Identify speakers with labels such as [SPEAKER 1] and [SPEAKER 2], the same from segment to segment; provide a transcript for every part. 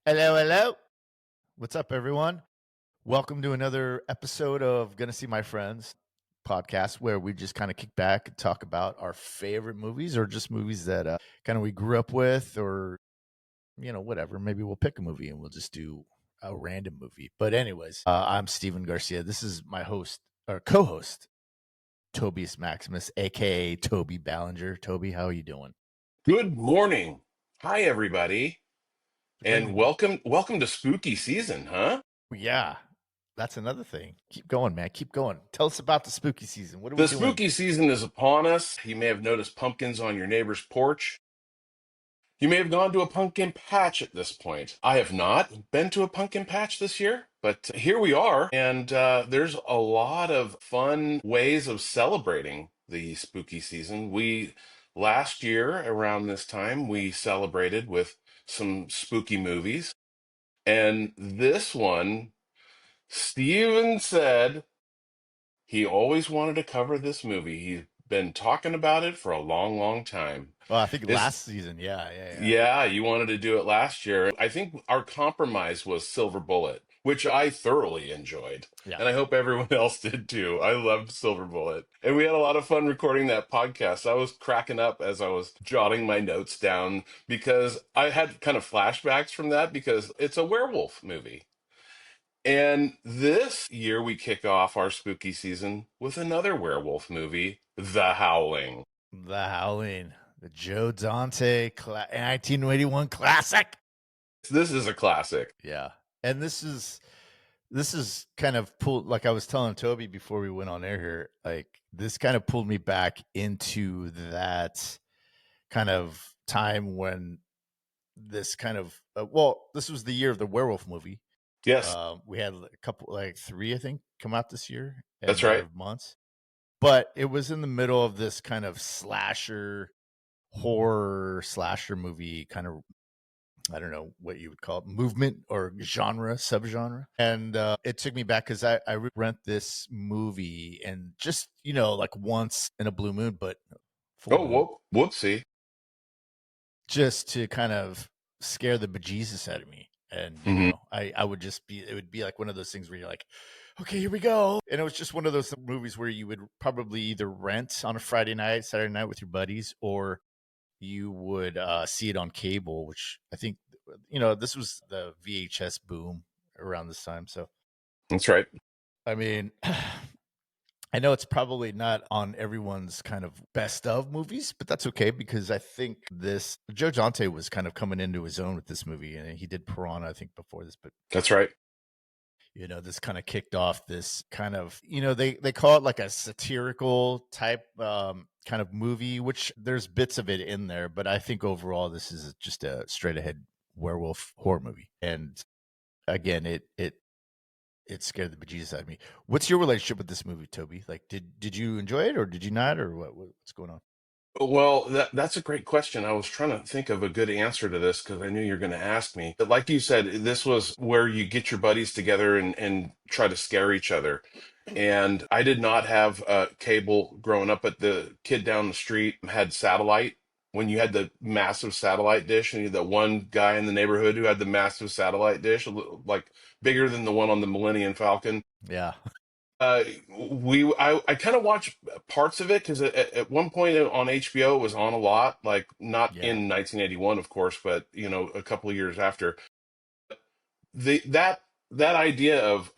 [SPEAKER 1] Hello, hello. What's up, everyone? Welcome to another episode of Gonna See My Friends podcast, where we just kind of kick back and talk about our favorite movies or just movies that kind of we grew up with, or whatever. Maybe we'll pick a movie and we'll just do a random movie. But anyways, I'm Steven Garcia. This is my host or co-host, Tobias Maximus, aka Toby Ballinger. Toby, how are you doing?
[SPEAKER 2] Good morning. Hi, everybody, and
[SPEAKER 1] When
[SPEAKER 2] welcome to spooky season, huh?
[SPEAKER 1] Yeah, that's another thing. Keep going, man. Keep going. Tell us about the spooky season. What are we
[SPEAKER 2] The
[SPEAKER 1] doing?
[SPEAKER 2] spooky season is upon us. You may have noticed pumpkins on your neighbor's porch. You may have gone to a pumpkin patch at this point. I have not been to a pumpkin patch this year, but here we are, and there's a lot of fun ways of celebrating the spooky season. We last year around this time we celebrated with some spooky movies. And this one, Steven said he always wanted to cover this movie. He's been talking about it for a long, long time.
[SPEAKER 1] Well, I think
[SPEAKER 2] It's,
[SPEAKER 1] last season. Yeah.
[SPEAKER 2] yeah, you wanted to do it last year. I think our compromise was Silver Bullet, which I thoroughly enjoyed.
[SPEAKER 1] Yeah.
[SPEAKER 2] And I hope everyone else did too. I loved Silver Bullet. And we had a lot of fun recording that podcast. I was cracking up as I was jotting my notes down because I had kind of flashbacks from that because it's a werewolf movie. And this year, we kick off our spooky season with another werewolf movie, The Howling.
[SPEAKER 1] The Howling, the Joe Dante 1981 classic.
[SPEAKER 2] This is a classic.
[SPEAKER 1] Yeah. And this is kind of pulled, like I was telling Toby before we went on air here, like this kind of pulled me back into that kind of time when this kind of this was the year of the werewolf movie.
[SPEAKER 2] Yes,
[SPEAKER 1] We had a couple, like three, I think, come out this year in a
[SPEAKER 2] that's
[SPEAKER 1] matter
[SPEAKER 2] right.
[SPEAKER 1] of months. But it was in the middle of this kind of horror slasher movie, kind of, I don't know what you would call it, movement or genre, subgenre. And it took me back because I rent this movie and just, like once in a blue moon, but full
[SPEAKER 2] Oh,
[SPEAKER 1] moon,
[SPEAKER 2] whoopsie.
[SPEAKER 1] just to kind of scare the bejesus out of me. And
[SPEAKER 2] Hmm.
[SPEAKER 1] I would just be, it would be like one of those things where you're like, okay, here we go. And it was just one of those movies where you would probably either rent on a Friday night, Saturday night with your buddies, or you would see it on cable, which I think, this was the VHS boom around this time. So
[SPEAKER 2] That's right.
[SPEAKER 1] I mean, I know it's probably not on everyone's kind of best of movies, but that's okay because I think this Joe Dante was kind of coming into his own with this movie, and he did Piranha, I think, before this. But
[SPEAKER 2] That's right.
[SPEAKER 1] this kind of kicked off this kind of, they call it like a satirical type kind of movie, which there's bits of it in there, but I think overall this is just a straight ahead werewolf horror movie. And again, it scared the bejesus out of me. What's your relationship with this movie, Toby? Like, did you enjoy it or did you not, or what's going on?
[SPEAKER 2] Well, that's a great question. I was trying to think of a good answer to this because I knew you were going to ask me. But like you said, this was where you get your buddies together and try to scare each other. And I did not have cable growing up, but the kid down the street had satellite. When you had the massive satellite dish, and you had that one guy in the neighborhood who had the massive satellite dish, like bigger than the one on the Millennium Falcon.
[SPEAKER 1] Yeah,
[SPEAKER 2] I kind of watched parts of it because at one point on HBO it was on a lot, like not
[SPEAKER 1] yeah,
[SPEAKER 2] in 1981, of course, but a couple of years after. That idea of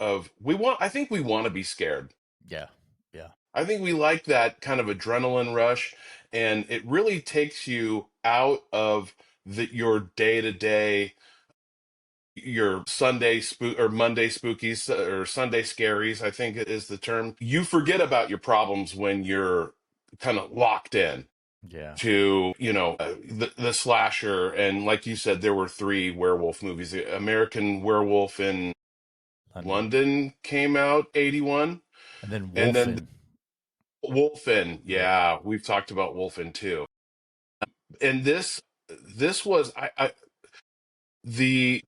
[SPEAKER 2] I think we want to be scared.
[SPEAKER 1] yeah, yeah,
[SPEAKER 2] I think we like that kind of adrenaline rush, and it really takes you out of your day to day, your Sunday spook or Monday spookies or Sunday scaries, I think it is the term. You forget about your problems when you're kind of locked in
[SPEAKER 1] yeah.
[SPEAKER 2] to, the slasher. And like you said, there were three werewolf movies. The American Werewolf in
[SPEAKER 1] London,
[SPEAKER 2] London came out 81,
[SPEAKER 1] and then
[SPEAKER 2] and then
[SPEAKER 1] Wolfen.
[SPEAKER 2] Wolfen.
[SPEAKER 1] Yeah,
[SPEAKER 2] Yeah, we've talked about Wolfen too. And this was the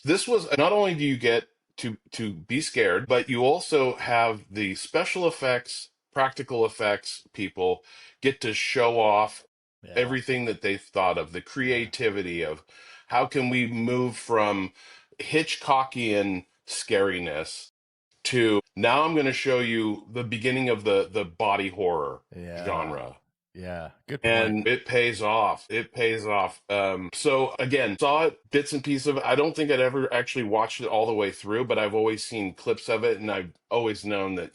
[SPEAKER 2] this was not only do you get to be scared, but you also have the special effects, practical effects people get to show off
[SPEAKER 1] yeah,
[SPEAKER 2] everything that they've thought of, the
[SPEAKER 1] yeah,
[SPEAKER 2] creativity of How can we move from Hitchcockian scariness to now I'm going to show you the beginning of the body horror
[SPEAKER 1] Yeah.
[SPEAKER 2] genre?
[SPEAKER 1] Yeah. Good point.
[SPEAKER 2] And it pays off. It pays off. So again, saw it bits and pieces of it. I don't think I'd ever actually watched it all the way through, but I've always seen clips of it, and I've always known that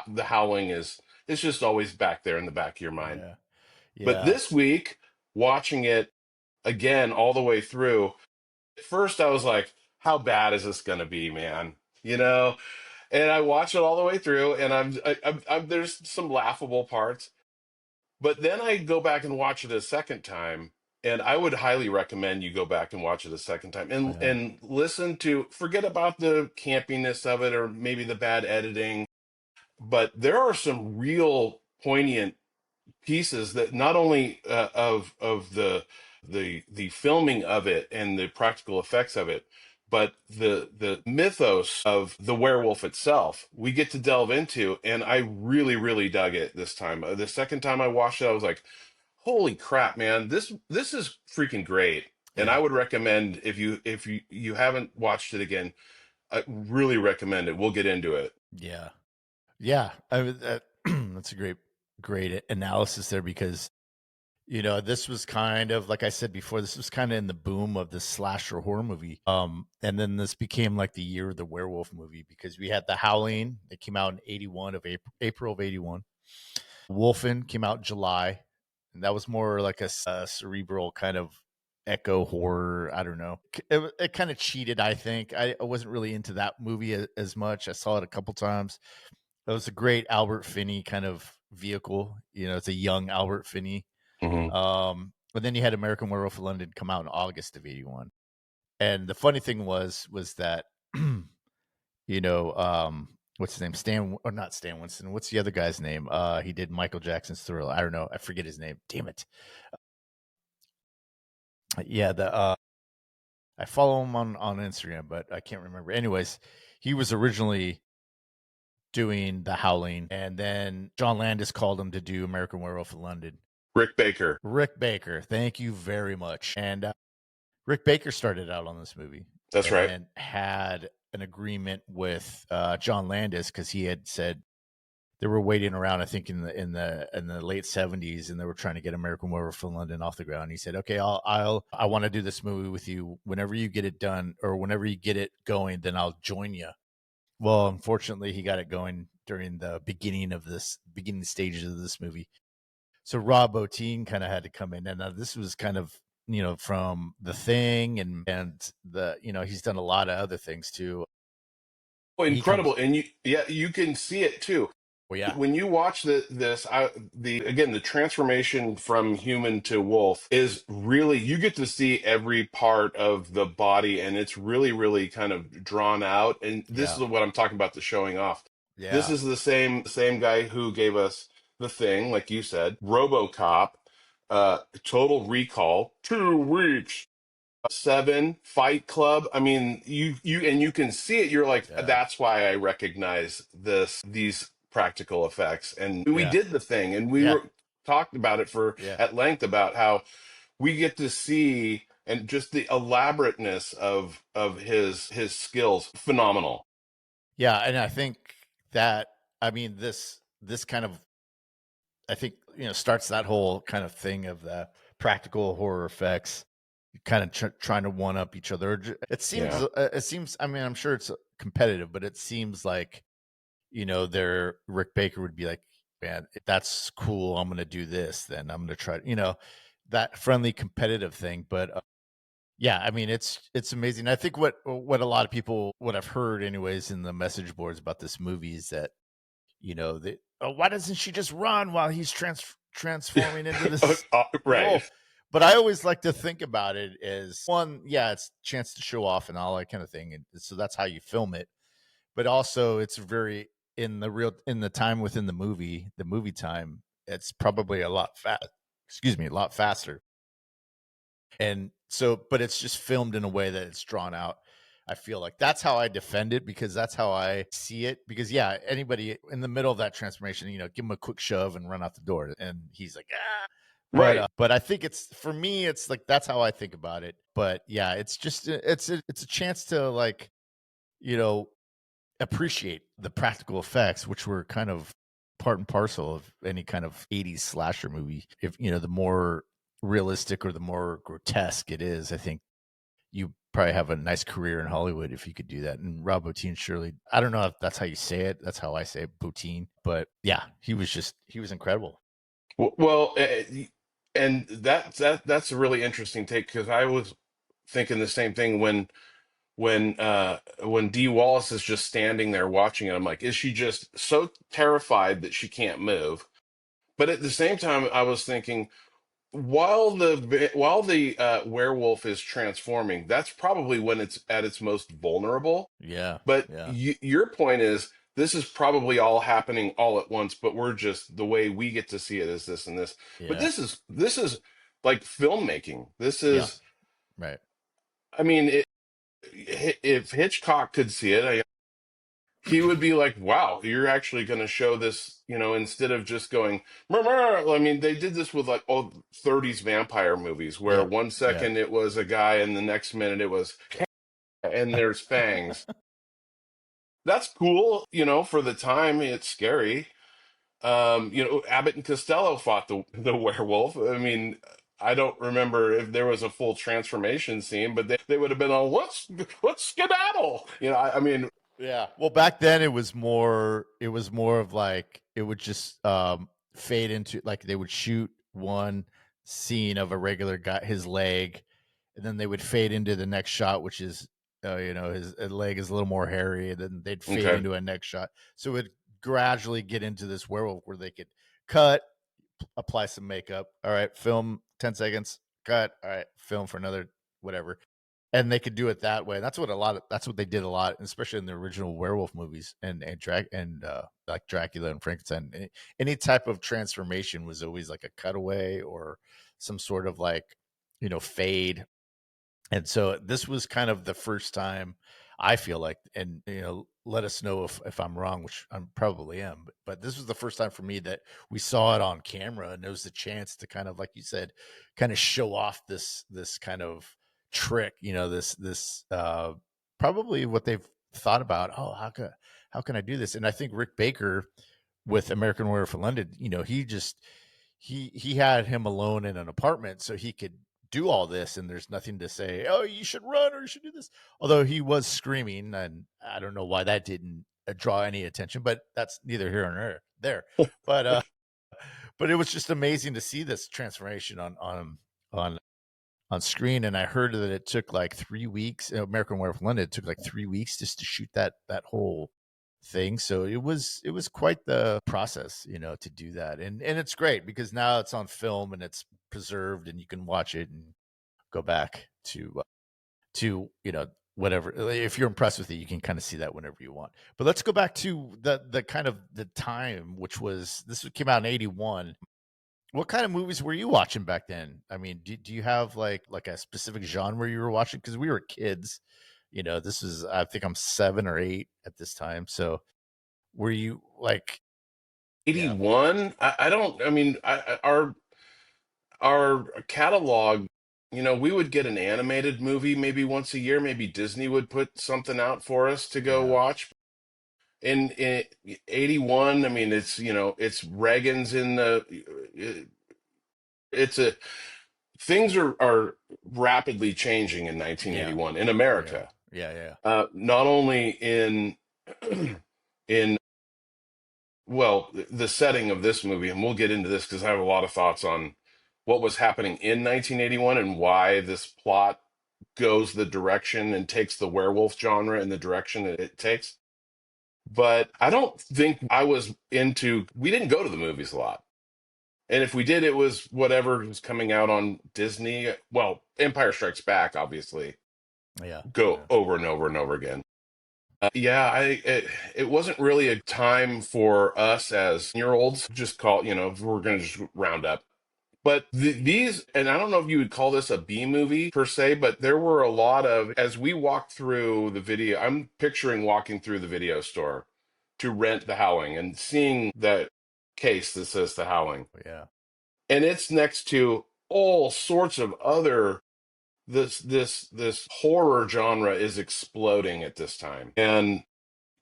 [SPEAKER 2] the Howling is it's just always back there in the back of your mind.
[SPEAKER 1] Yeah.
[SPEAKER 2] But
[SPEAKER 1] Yeah.
[SPEAKER 2] this week, watching it again all the way through, at first I was like, "How bad is this going to be, man?" You know. And I watched it all the way through, and there's some laughable parts. But then I go back and watch it a second time, and I would highly recommend you go back and watch it a second time
[SPEAKER 1] Yeah.
[SPEAKER 2] and listen to forget about the campiness of it or maybe the bad editing, but there are some real poignant pieces that not only of the filming of it and the practical effects of it, but the mythos of the werewolf itself we get to delve into, and I really dug it this time. The second time I watched it, I was like, holy crap, man, this is freaking great. And I
[SPEAKER 1] Yeah.
[SPEAKER 2] would recommend, if you haven't watched it again, I really recommend it. We'll get into it.
[SPEAKER 1] Yeah. Yeah. That's a great analysis there because, this was kind of, like I said before, this was kind of in the boom of the slasher horror movie. And then this became like the year of the werewolf movie because we had The Howling that came out in 81 of April of 81. Wolfen came out in July, and that was more like a cerebral kind of echo horror. I don't know. It kind of cheated, I think. I wasn't really into that movie as much. I saw it a couple times. It was a great Albert Finney kind of vehicle. It's a young Albert Finney.
[SPEAKER 2] Hmm.
[SPEAKER 1] But then you had American Werewolf in London come out in August of 81. And the funny thing was that what's his name? Stan, or not Stan Winston. What's the other guy's name? He did Michael Jackson's Thriller. I don't know. I forget his name. Damn it. Yeah, I follow him on Instagram, but I can't remember. Anyways, he was originally doing The Howling, and then John Landis called him to do American Werewolf in London.
[SPEAKER 2] Rick Baker.
[SPEAKER 1] Rick Baker, thank you very much. And Rick Baker started out on this movie
[SPEAKER 2] That's right.
[SPEAKER 1] and had an agreement with John Landis because he had said they were waiting around, I think in the late 70s, and they were trying to get American Werewolf in London off the ground. He said, "Okay, I want to do this movie with you. Whenever you get it done, or whenever you get it going, then I'll join you." Well, unfortunately, he got it going during the beginning stages of this movie. So Rob Bottin kind of had to come in, and this was kind of from The Thing, and he's done a lot of other things too.
[SPEAKER 2] Oh,
[SPEAKER 1] He comes,
[SPEAKER 2] incredible. And you can see it too.
[SPEAKER 1] well, yeah,
[SPEAKER 2] When you watch the transformation from human to wolf is really, you get to see every part of the body, and it's really kind of drawn out. And this
[SPEAKER 1] yeah,
[SPEAKER 2] is what I'm talking about, the showing off. This
[SPEAKER 1] yeah,
[SPEAKER 2] is the same guy who gave us The Thing, like you said, RoboCop, Total Recall, 2 weeks. Seven, Fight Club. I mean, you can see it. You're like,
[SPEAKER 1] yeah,
[SPEAKER 2] that's why I recognize these practical effects. And we
[SPEAKER 1] yeah,
[SPEAKER 2] did The Thing, and we
[SPEAKER 1] yeah,
[SPEAKER 2] were talked about it for
[SPEAKER 1] yeah,
[SPEAKER 2] at length about how we get to see and just the elaborateness of his skills, phenomenal.
[SPEAKER 1] yeah. And I think that, I mean, this kind of, I think, starts that whole kind of thing of the practical horror effects kind of trying to one up each other.
[SPEAKER 2] Yeah.
[SPEAKER 1] It seems, I mean, I'm sure it's competitive, but it seems like, Rick Baker would be like, man, that's cool. I'm going to do this. Then I'm going to try, that friendly competitive thing. But yeah, I mean, it's amazing. I think what a lot of people, what I've heard anyways in the message boards about this movie is that, why doesn't she just run while he's transforming into this
[SPEAKER 2] Right.
[SPEAKER 1] wolf? But I always like to think about it as one, yeah, it's a chance to show off and all that kind of thing. And so that's how you film it. But also it's very in the time within the movie time, it's probably a lot faster. And so, but it's just filmed in a way that it's drawn out. I feel like that's how I defend it because that's how I see it. Because yeah, anybody in the middle of that transformation, give him a quick shove and run out the door, and he's like, ah.
[SPEAKER 2] Right.
[SPEAKER 1] but I think it's for me, it's like that's how I think about it. But yeah, it's just it's a chance to like you know appreciate the practical effects, which were kind of part and parcel of any kind of 80s slasher movie. If the more realistic or the more grotesque it is, I think you probably have a nice career in Hollywood if you could do that. And Rob Bottin surely, I don't know if that's how you say it. That's how I say it, Bottin. But yeah, he was incredible.
[SPEAKER 2] Well, and that's a really interesting take because I was thinking the same thing when Dee Wallace is just standing there watching it. I'm like, is she just so terrified that she can't move? But at the same time, I was thinking while the werewolf is transforming, that's probably when it's at its most vulnerable.
[SPEAKER 1] Yeah,
[SPEAKER 2] But
[SPEAKER 1] yeah,
[SPEAKER 2] your point is this is probably all happening all at once, but we're just the way we get to see it is this and this. But
[SPEAKER 1] yeah,
[SPEAKER 2] this is like filmmaking. This
[SPEAKER 1] yeah,
[SPEAKER 2] is,
[SPEAKER 1] right.
[SPEAKER 2] I mean, if Hitchcock could see it, he would be like, "Wow, you're actually going to show this." Instead of just going, "Murr, murr." I mean, they did this with like old 30s vampire movies, where
[SPEAKER 1] Yeah,
[SPEAKER 2] one
[SPEAKER 1] yeah,
[SPEAKER 2] second it was a guy, and the next minute it was, and there's fangs. That's cool, for the time. It's scary. Abbott and Costello fought the werewolf. I mean, I don't remember if there was a full transformation scene, but they would have been all, let's skedaddle. I mean,
[SPEAKER 1] yeah. Well, back then it was more of like it would just fade into like they would shoot one scene of a regular guy his leg, and then they would fade into the next shot, which is his leg is a little more hairy, and then they'd fade
[SPEAKER 2] okay.
[SPEAKER 1] into a next shot. So it gradually get into this werewolf where they could cut, apply some makeup. All right, film 10 seconds, cut. All right, film for another whatever, and they could do it that way. That's what they did a lot, especially in the original werewolf movies and like Dracula and Frankenstein. Any type of transformation was always like a cutaway or some sort of like fade, and so this was kind of the first time I feel like, and let us know if I'm wrong, which I probably am, but this was the first time for me that we saw it on camera, and there was the chance to kind of, like you said, kind of show off this kind of trick, this probably what they've thought about. Oh, how can I do this? And I think Rick Baker with American Werewolf in London, he had him alone in an apartment so he could do all this, and there's nothing to say, oh, you should run or you should do this. Although he was screaming, and I don't know why that didn't draw any attention, but that's neither here nor there. But but it was just amazing to see this transformation on on screen. And I heard that it took like 3 weeks. American Werewolf in London, it took like 3 weeks just to shoot that whole thing. So it was quite the process, to do that. And it's great because now it's on film and it's preserved, and you can watch it and go back to whatever. If you're impressed with it, you can kind of see that whenever you want. But let's go back to the kind of the time, which was this came out in 81. What kind of movies were you watching back then? I mean, do you have like a specific genre you were watching? Because we were kids. This is, I think I'm 7 or 8 at this time. So were you like, yeah,
[SPEAKER 2] 81. I don't. I mean, our catalog. We would get an animated movie maybe once a year. Maybe Disney would put something out for us to go
[SPEAKER 1] yeah,
[SPEAKER 2] watch. In 81, I mean, it's Reagan's in the. It's a things are rapidly changing in
[SPEAKER 1] yeah,
[SPEAKER 2] 1981 in
[SPEAKER 1] yeah,
[SPEAKER 2] America.
[SPEAKER 1] yeah, yeah,
[SPEAKER 2] Not only in in well, the setting of this movie, and we'll get into this because I have a lot of thoughts on what was happening in 1981 and why this plot goes the direction and takes the werewolf genre in the direction that it takes. But I don't think I was into, we didn't go to the movies a lot. And if we did, it was whatever was coming out on Disney. Well, Empire Strikes Back, obviously,
[SPEAKER 1] yeah,
[SPEAKER 2] go
[SPEAKER 1] yeah,
[SPEAKER 2] over and over and over again. Yeah, it wasn't really a time for us as year olds. Just call, we're going to just round up. But these, and I don't know if you would call this a B movie per se, but there were a lot of, as we walked through the video, I'm picturing walking through the video store to rent The Howling and seeing that case that says The Howling.
[SPEAKER 1] yeah,
[SPEAKER 2] and it's next to all sorts of other this horror genre is exploding at this time. And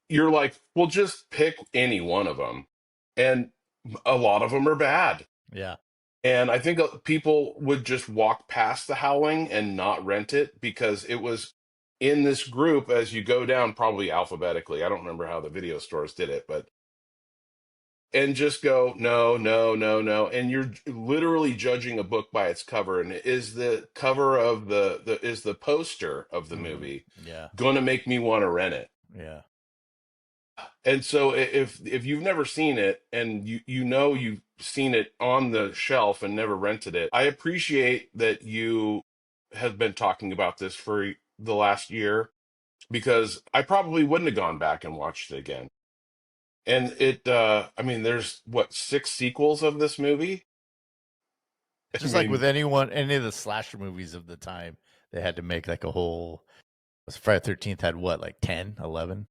[SPEAKER 2] you're like, well, just pick any one of them. And a lot of them are bad.
[SPEAKER 1] Yeah.
[SPEAKER 2] And I think people would just walk past the Howling and not rent it because it was in this group as you go down, probably alphabetically. I don't remember how the video stores did it, but and just go, no, no, no, no. And you're literally judging a book by its cover. And is the cover of is the poster of the
[SPEAKER 1] Hmm.
[SPEAKER 2] movie
[SPEAKER 1] Yeah.
[SPEAKER 2] gonna make me want to rent it?
[SPEAKER 1] Yeah.
[SPEAKER 2] And so if you've never seen it and you know you've seen it on the shelf and never rented it, I appreciate that you have been talking about this for the last year because I probably wouldn't have gone back and watched it again. And I mean, there's what, six sequels of this movie? I
[SPEAKER 1] Just like with
[SPEAKER 2] mean,
[SPEAKER 1] any of the slasher movies of the time, they had to make like a whole. Friday 13th had what, like 10, 11?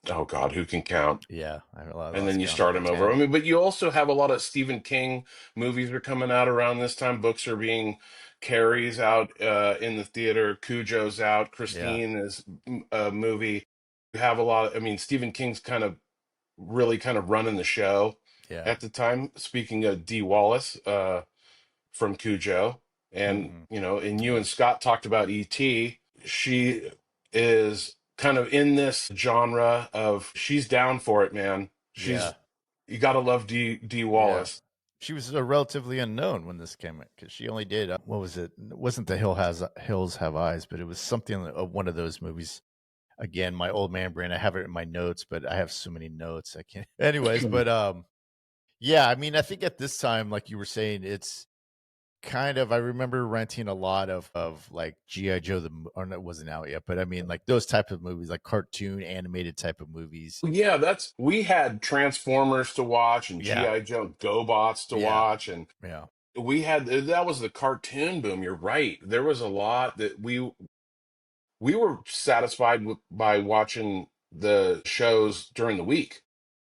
[SPEAKER 2] oh God, who can count?
[SPEAKER 1] Yeah, I
[SPEAKER 2] And then
[SPEAKER 1] lost
[SPEAKER 2] you
[SPEAKER 1] count,
[SPEAKER 2] start
[SPEAKER 1] like
[SPEAKER 2] them over.
[SPEAKER 1] 10.
[SPEAKER 2] I mean, but you also have a lot of Stephen King movies are coming out around this time. Books are being Carrie's out in the theater. Cujo's out.
[SPEAKER 1] Yeah,
[SPEAKER 2] Christine is a movie. You have a lot. I mean, Stephen King's kind of really kind of running the show
[SPEAKER 1] yeah.
[SPEAKER 2] at the time. Speaking of Dee Wallace from Cujo, and
[SPEAKER 1] Hmm.
[SPEAKER 2] and you
[SPEAKER 1] Yeah,
[SPEAKER 2] and Scott talked about E.T. She is kind of in this genre of she's down for it, man.
[SPEAKER 1] yeah,
[SPEAKER 2] You gotta love D
[SPEAKER 1] yeah.
[SPEAKER 2] Wallace.
[SPEAKER 1] She was relatively unknown when this came out because she only did what was it? It wasn't the Hills Have Eyes, but it was something one of those movies. Again, my old man brain. I have it in my notes, but I have so many notes I can't. Anyways, but yeah. I mean, I think at this time, like you were saying, it's kind of. I remember renting a lot of like GI Joe or no, it wasn't out yet, but I mean like those type of movies, like cartoon animated type of movies.
[SPEAKER 2] Yeah, we had Transformers to watch and
[SPEAKER 1] Yeah,
[SPEAKER 2] G.I. Joe GoBots to
[SPEAKER 1] yeah,
[SPEAKER 2] watch, and
[SPEAKER 1] yeah,
[SPEAKER 2] we had that was the cartoon boom. You're right. There was a lot that we were satisfied by watching the shows during the week.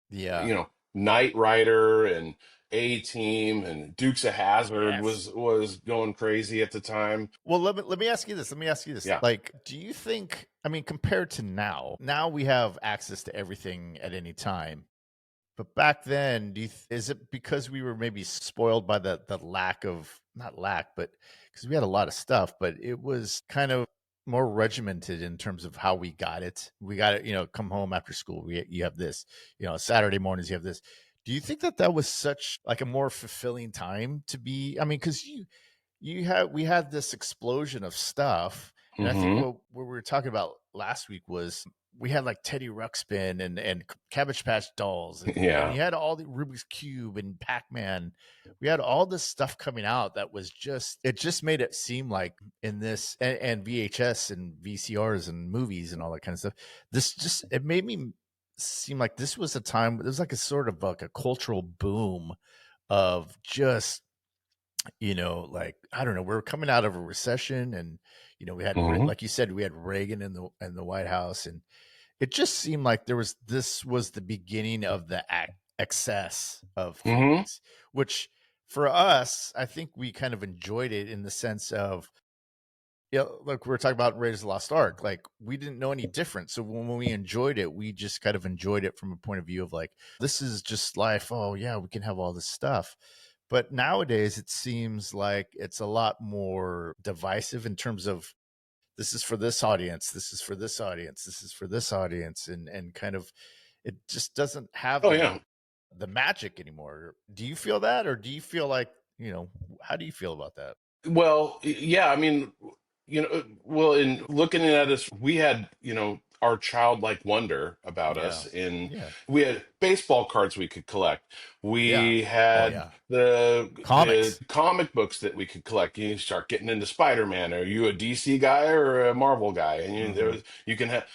[SPEAKER 1] yeah.
[SPEAKER 2] Knight Rider and A Team and Dukes of Hazzard
[SPEAKER 1] Yes.
[SPEAKER 2] was going crazy at the time.
[SPEAKER 1] Well, let me ask you this. Let me ask you this.
[SPEAKER 2] Yeah.
[SPEAKER 1] Like, do you think? I mean, compared to now we have access to everything at any time. But back then, is it because we were maybe spoiled by the lack of not lack, but because we had a lot of stuff, but it was kind of more regimented in terms of how we got it. We got it, come home after school. You have this, Saturday mornings you have this. Do you think that was such like a more fulfilling time to be? I mean, because we had this explosion of stuff, and I think
[SPEAKER 2] Hmm.
[SPEAKER 1] what we were talking about last week was we had like Teddy Ruxpin and Cabbage Patch Dolls, and
[SPEAKER 2] Yeah.
[SPEAKER 1] you had all the Rubik's Cube and Pac-Man. We had all this stuff coming out that was just made it seem like in this and VHS and VCRs and movies and all that kind of stuff. This just it made me seem like this was a time. It was like a sort of like a cultural boom of just like I don't know, we're coming out of a recession, and we had
[SPEAKER 2] Hmm.
[SPEAKER 1] like you said, we had Reagan in the White House, and it just seemed like this was the beginning of the excess of
[SPEAKER 2] Hmm.
[SPEAKER 1] things, which for us, I think we kind of enjoyed it in the sense of like we were talking about Raiders of the Lost Ark, like we didn't know any different. So when we enjoyed it, we just kind of enjoyed it from a point of view of like, this is just life. Oh yeah, we can have all this stuff. But nowadays it seems like it's a lot more divisive in terms of this is for this audience, this is for this audience, this is for this audience, and kind of it just doesn't have
[SPEAKER 2] Oh yeah.
[SPEAKER 1] the magic anymore. Do you feel that, or do you feel like, how do you feel about that?
[SPEAKER 2] Well, yeah, I mean, well, in looking at us, we had, our childlike wonder about
[SPEAKER 1] Yeah.
[SPEAKER 2] us in
[SPEAKER 1] Yeah.
[SPEAKER 2] we had baseball cards we could collect.
[SPEAKER 1] Yeah.
[SPEAKER 2] We
[SPEAKER 1] Oh
[SPEAKER 2] had
[SPEAKER 1] yeah.
[SPEAKER 2] the
[SPEAKER 1] Comics.
[SPEAKER 2] comic books that we could collect. You start getting into Spider-Man. Are you a DC guy or a Marvel guy? And
[SPEAKER 1] Hmm.
[SPEAKER 2] you can have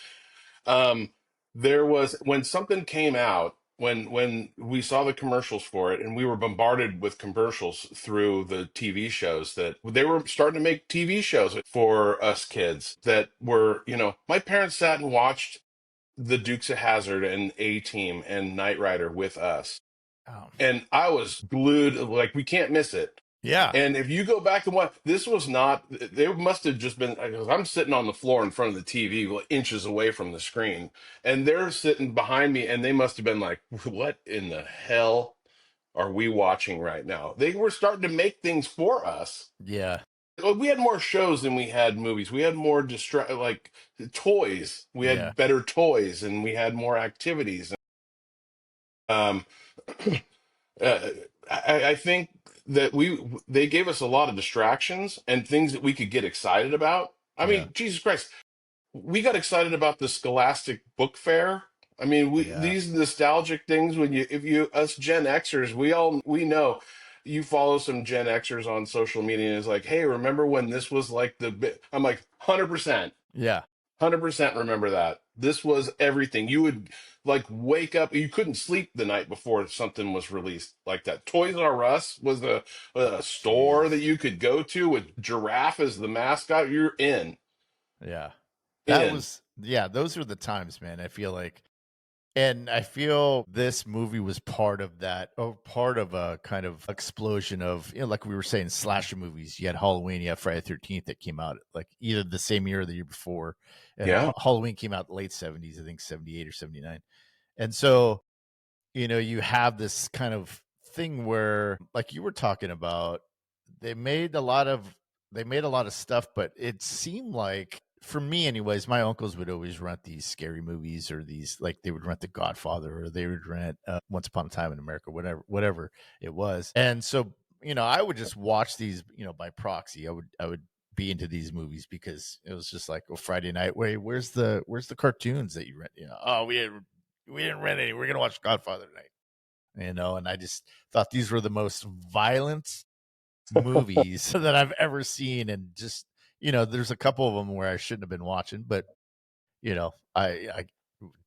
[SPEAKER 2] um, there was when something came out, when we saw the commercials for it, and we were bombarded with commercials through the TV shows that they were starting to make TV shows for us kids that were, my parents sat and watched the Dukes of Hazzard and A Team and Knight Rider with us,
[SPEAKER 1] Oh,
[SPEAKER 2] and I was glued. Like we can't miss it.
[SPEAKER 1] Yeah.
[SPEAKER 2] And if you go back and watch, this was not, they must have just been, because I'm sitting on the floor in front of the TV, like, inches away from the screen, and they're sitting behind me, and they must have been like, what in the hell are we watching right now? They were starting to make things for us.
[SPEAKER 1] Yeah.
[SPEAKER 2] Well, we had more shows than we had movies. We had more like toys. We
[SPEAKER 1] Yeah.
[SPEAKER 2] had better toys, and we had more activities. Um, uh, I think that they gave us a lot of distractions and things that we could get excited about. I
[SPEAKER 1] Yeah.
[SPEAKER 2] mean, Jesus Christ, we got excited about the Scholastic Book Fair. I mean, we
[SPEAKER 1] Yeah.
[SPEAKER 2] these nostalgic things when if you us Gen Xers, we know you follow some Gen Xers on social media and it's like, hey, remember when this was like the bit? I'm like, 100%.
[SPEAKER 1] Yeah.
[SPEAKER 2] 100% remember that. This was everything. You would like wake up, you couldn't sleep the night before something was released like that. Toys R Us was a store that
[SPEAKER 1] Jeez.
[SPEAKER 2] you could go to with Giraffe as the mascot. You're
[SPEAKER 1] Yeah. That
[SPEAKER 2] in.
[SPEAKER 1] was, yeah, those were the times, man. I feel like, and I feel this movie was part of that, or part of a kind of explosion of, like we were saying, slasher movies. You had Halloween, you had Friday the 13th that came out like either the same year or the year before. And
[SPEAKER 2] Yeah.
[SPEAKER 1] Halloween came out late 70s, I think 78 or 79. And so, you have this kind of thing where, like you were talking about, they made a lot of they made a lot of stuff, but it seemed like, for me anyways, my uncles would always rent these scary movies, or these, like, they would rent The Godfather, or they would rent Once Upon a Time in America, whatever it was. And so, I would just watch these, by proxy. I would be into these movies because it was just like, oh, Friday night, wait, where's the cartoons that you rent? Oh, we didn't rent any. We're gonna watch Godfather tonight. And I just thought these were the most violent movies that I've ever seen. And just, there's a couple of them where I shouldn't have been watching, but I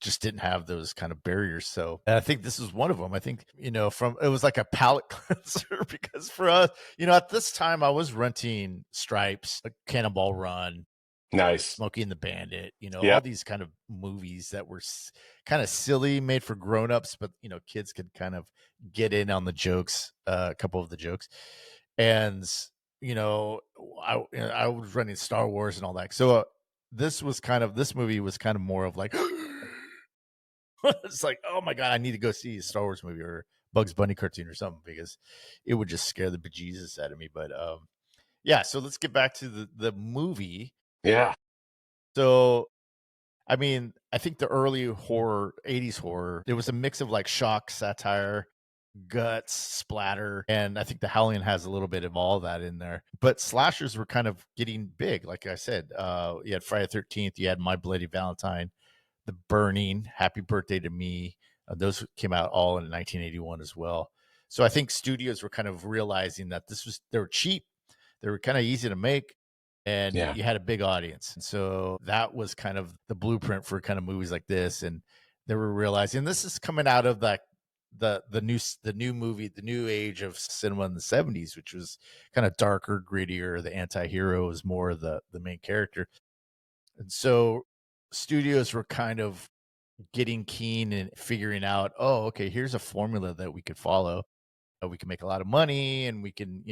[SPEAKER 1] just didn't have those kind of barriers. So, and I think this is one of them. I think, from it was like a palate cleanser because for us, at this time I was renting Stripes, like Cannonball Run,
[SPEAKER 2] Nice.
[SPEAKER 1] Smokey and the Bandit,
[SPEAKER 2] Yeah.
[SPEAKER 1] all these kind of movies that were kind of silly, made for grown-ups, but kids could kind of get in on the jokes, a couple of the jokes. And you know, I was running Star Wars and all that. So this movie was kind of more of like it's like, oh my god, I need to go see a Star Wars movie or Bugs Bunny cartoon or something, because it would just scare the bejesus out of me. But yeah, so let's get back to the movie.
[SPEAKER 2] Yeah.
[SPEAKER 1] So I mean, I think the early horror, 80s horror, there was a mix of like shock, satire, guts, splatter, and I think the Howling has a little bit of all that in there. But slashers were kind of getting big, like I said. You had Friday the 13th, you had My Bloody Valentine, The Burning, Happy Birthday to Me. Those came out all in 1981 as well. So I think studios were kind of realizing that they were cheap, they were kind of easy to make, and
[SPEAKER 2] Yeah.
[SPEAKER 1] you had a big audience. And so that was kind of the blueprint for kind of movies like this. And they were realizing this is coming out of that the new movie, the new age of cinema in the 70s, which was kind of darker, grittier. The anti-hero was more the main character. And so studios were kind of getting keen and figuring out, oh, okay, here's a formula that we could follow. We can make a lot of money, and we can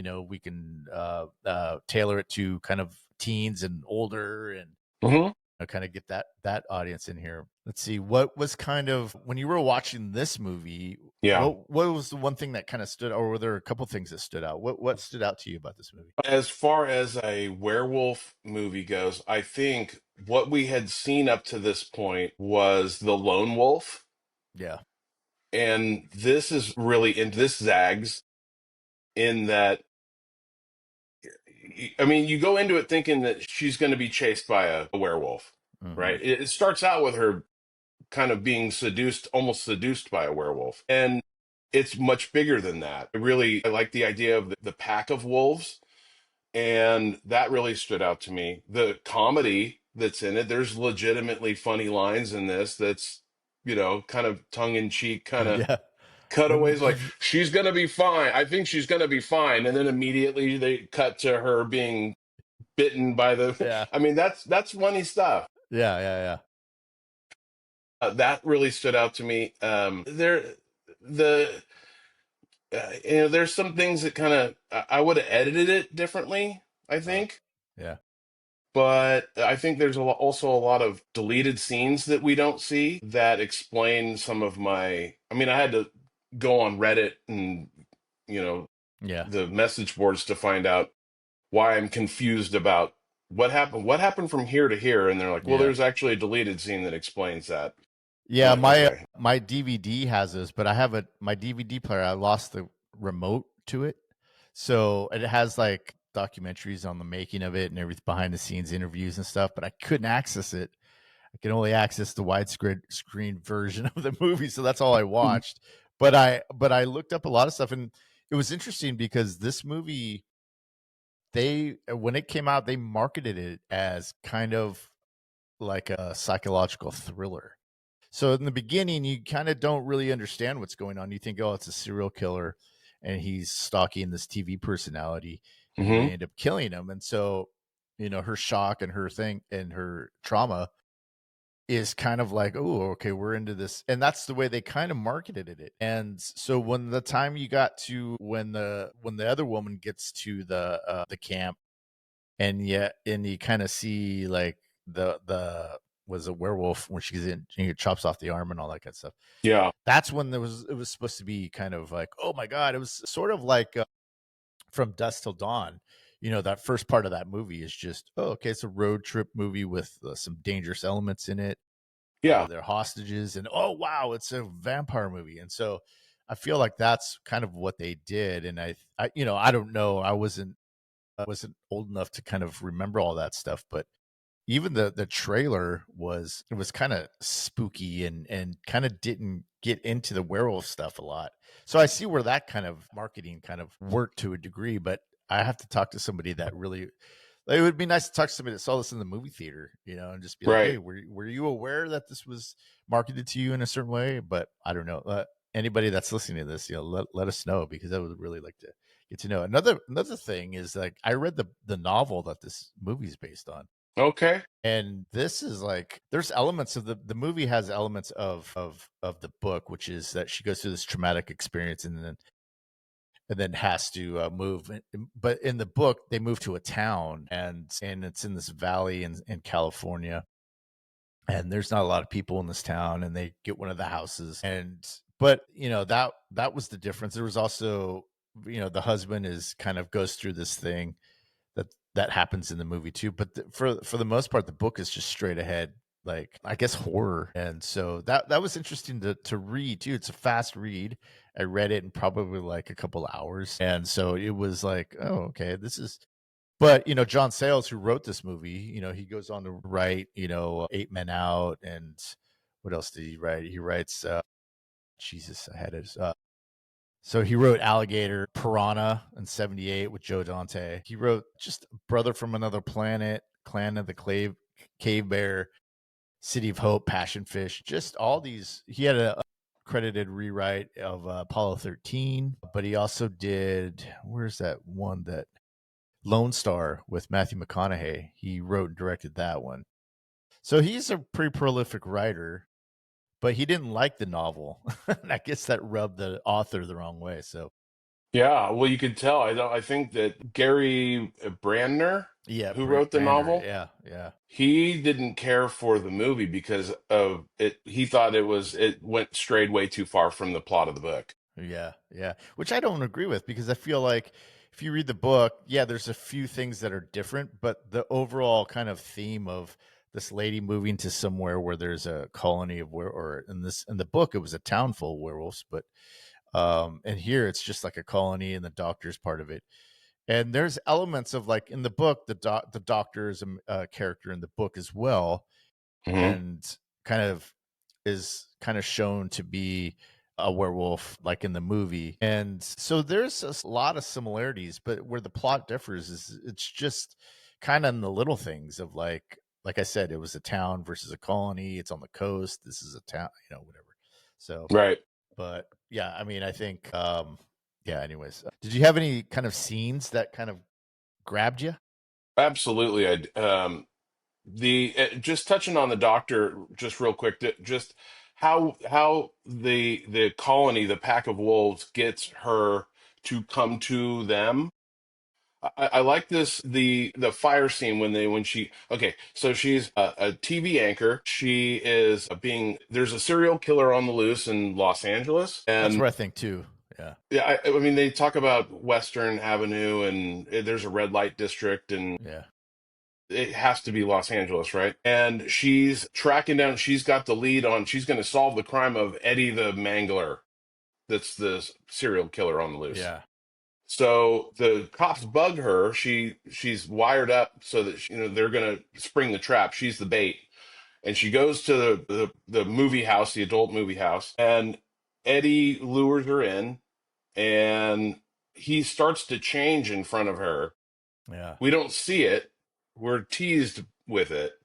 [SPEAKER 1] tailor it to kind of teens and older, and
[SPEAKER 2] Hmm.
[SPEAKER 1] kind of get that audience in here. Let's see, what was kind of, when you were watching this movie,
[SPEAKER 2] Yeah.
[SPEAKER 1] what was the one thing that kind of stood, or were there a couple things that stood out? What stood out to you about this movie?
[SPEAKER 2] As far as a werewolf movie goes, I think what we had seen up to this point was the lone wolf.
[SPEAKER 1] Yeah.
[SPEAKER 2] And this is really, and this zags in that, I mean, you go into it thinking that she's going to be chased by a werewolf,
[SPEAKER 1] Hmm.
[SPEAKER 2] right? It starts out with her kind of being seduced, almost seduced by a werewolf. And it's much bigger than that. I like the idea of the pack of wolves, and that really stood out to me. The comedy that's in it, there's legitimately funny lines in this that's, kind of tongue in cheek, kind of
[SPEAKER 1] Yeah. When
[SPEAKER 2] cutaways like she's gonna be fine. I think she's gonna be fine, and then immediately they cut to her being bitten by the.
[SPEAKER 1] yeah.
[SPEAKER 2] I mean, that's funny stuff.
[SPEAKER 1] Yeah. Yeah.
[SPEAKER 2] That really stood out to me. The there's some things that kind of I would have edited it differently, I
[SPEAKER 1] Uh,
[SPEAKER 2] think.
[SPEAKER 1] yeah,
[SPEAKER 2] But I think there's also a lot of deleted scenes that we don't see that explain some of my. I mean, I had to go on Reddit and you know
[SPEAKER 1] yeah,
[SPEAKER 2] the message boards to find out why I'm confused about what happened. What happened from here to here? And they're like, well,
[SPEAKER 1] yeah.
[SPEAKER 2] there's actually a deleted scene that explains that. I'm
[SPEAKER 1] Yeah,
[SPEAKER 2] like, okay,
[SPEAKER 1] my DVD has this, but I have my DVD player. I lost the remote to it, so it has like documentaries on the making of it and everything, behind the scenes interviews and stuff. But I couldn't access it. I can only access the widescreen screen version of the movie, so that's all I watched. But I looked up a lot of stuff, and it was interesting because this movie, they when it came out, they marketed it as kind of like a psychological thriller. So in the beginning, you kind of don't really understand what's going on. You think, oh, it's a serial killer, and he's stalking this TV personality, and
[SPEAKER 2] hmm
[SPEAKER 1] they end up killing him. And so, her shock and her thing and her trauma is kind of like, oh, okay, we're into this, and that's the way they kind of marketed it. And so when the time you got to when the other woman gets to the camp, and you kind of see like the was a werewolf when she's in, chops off the arm and all that kind of stuff.
[SPEAKER 2] yeah,
[SPEAKER 1] That's when it was supposed to be kind of like, oh my god, it was sort of like From Dusk Till Dawn. That first part of that movie is just, oh, okay, it's a road trip movie with some dangerous elements in it.
[SPEAKER 2] yeah,
[SPEAKER 1] They're hostages, and oh wow, it's a vampire movie. And so I feel like that's kind of what they did. And I don't know, I wasn't old enough to kind of remember all that stuff, but even the trailer was kind of spooky, and kind of didn't get into the werewolf stuff a lot. So I see where that kind of marketing kind of worked to a degree, but I have to talk to somebody that really, like, it would be nice to talk to somebody that saw this in the movie theater, and just be like,
[SPEAKER 2] right,
[SPEAKER 1] hey, were you aware that this was marketed to you in a certain way? But I don't know. Anybody that's listening to this, let us know, because I would really like to get to know. Another thing is, like, I read the novel that this movie is based on,
[SPEAKER 2] okay,
[SPEAKER 1] and this is like, there's elements of the movie has elements of the book, which is that she goes through this traumatic experience, and then has to move. But in the book, they move to a town, and it's in this valley in California, and there's not a lot of people in this town, and they get one of the houses. And but that was the difference. There was also, the husband is kind of goes through this thing that happens in the movie too. But for the most part, the book is just straight ahead, like, I guess, horror. And so that was interesting to read too. It's a fast read. I read it in probably like a couple hours, and so it was like, oh, okay, this is. But John Sayles, who wrote this movie, he goes on to write, Eight Men Out, and what else did he write? He writes, Jesus, I had it. So he wrote Alligator, Piranha in '78 with Joe Dante. He wrote just Brother from Another Planet, Clan of the Cave Bear, City of Hope, Passion Fish. Just all these. He had a credited rewrite of Apollo 13, but he also did, where's that one, that Lone Star with Matthew McConaughey. He wrote and directed that one. So he's a pretty prolific writer, but he didn't like the novel. And I guess that rubbed the author the wrong way. So
[SPEAKER 2] yeah. Well, you could tell. I think that Gary Brandner,
[SPEAKER 1] yeah,
[SPEAKER 2] who wrote the
[SPEAKER 1] Brander.
[SPEAKER 2] novel,
[SPEAKER 1] Yeah, yeah,
[SPEAKER 2] he didn't care for the movie because of it. He thought it went strayed way too far from the plot of the book.
[SPEAKER 1] yeah, yeah. Which I don't agree with, because I feel like if you read the book, yeah, there's a few things that are different, but the overall kind of theme of this lady moving to somewhere where there's a colony of or in the book it was a town full of werewolves, but and here it's just like a colony, and the doctor's part of it. And there's elements of, like, in the book, the doctor is a character in the book as well,
[SPEAKER 2] hmm
[SPEAKER 1] and kind of is kind of shown to be a werewolf like in the movie. And so there's a lot of similarities, but where the plot differs is it's just kind of in the little things of, like I said, it was a town versus a colony. It's on the coast. This is a town, whatever. So,
[SPEAKER 2] Right.
[SPEAKER 1] but yeah, I mean, I think yeah, anyways. Did you have any kind of scenes that kind of grabbed you?
[SPEAKER 2] Absolutely. The just touching on the doctor just real quick, just how the colony, the pack of wolves, gets her to come to them. I like this the fire scene when she okay, so she's a TV anchor. She is being there's a serial killer on the loose in Los Angeles,
[SPEAKER 1] That's
[SPEAKER 2] and
[SPEAKER 1] where I think too. Yeah.
[SPEAKER 2] yeah, I mean they talk about Western Avenue, and there's a red light district, and
[SPEAKER 1] Yeah.
[SPEAKER 2] it has to be Los Angeles, right? And she's tracking down. She's got the lead on. She's going to solve the crime of Eddie the Mangler. That's the serial killer on the loose.
[SPEAKER 1] Yeah.
[SPEAKER 2] So the cops bug her. She's wired up so that they're gonna spring the trap. She's the bait, and she goes to the movie house, the adult movie house, and Eddie lures her in, and he starts to change in front of her.
[SPEAKER 1] Yeah.
[SPEAKER 2] We don't see it. We're teased with it,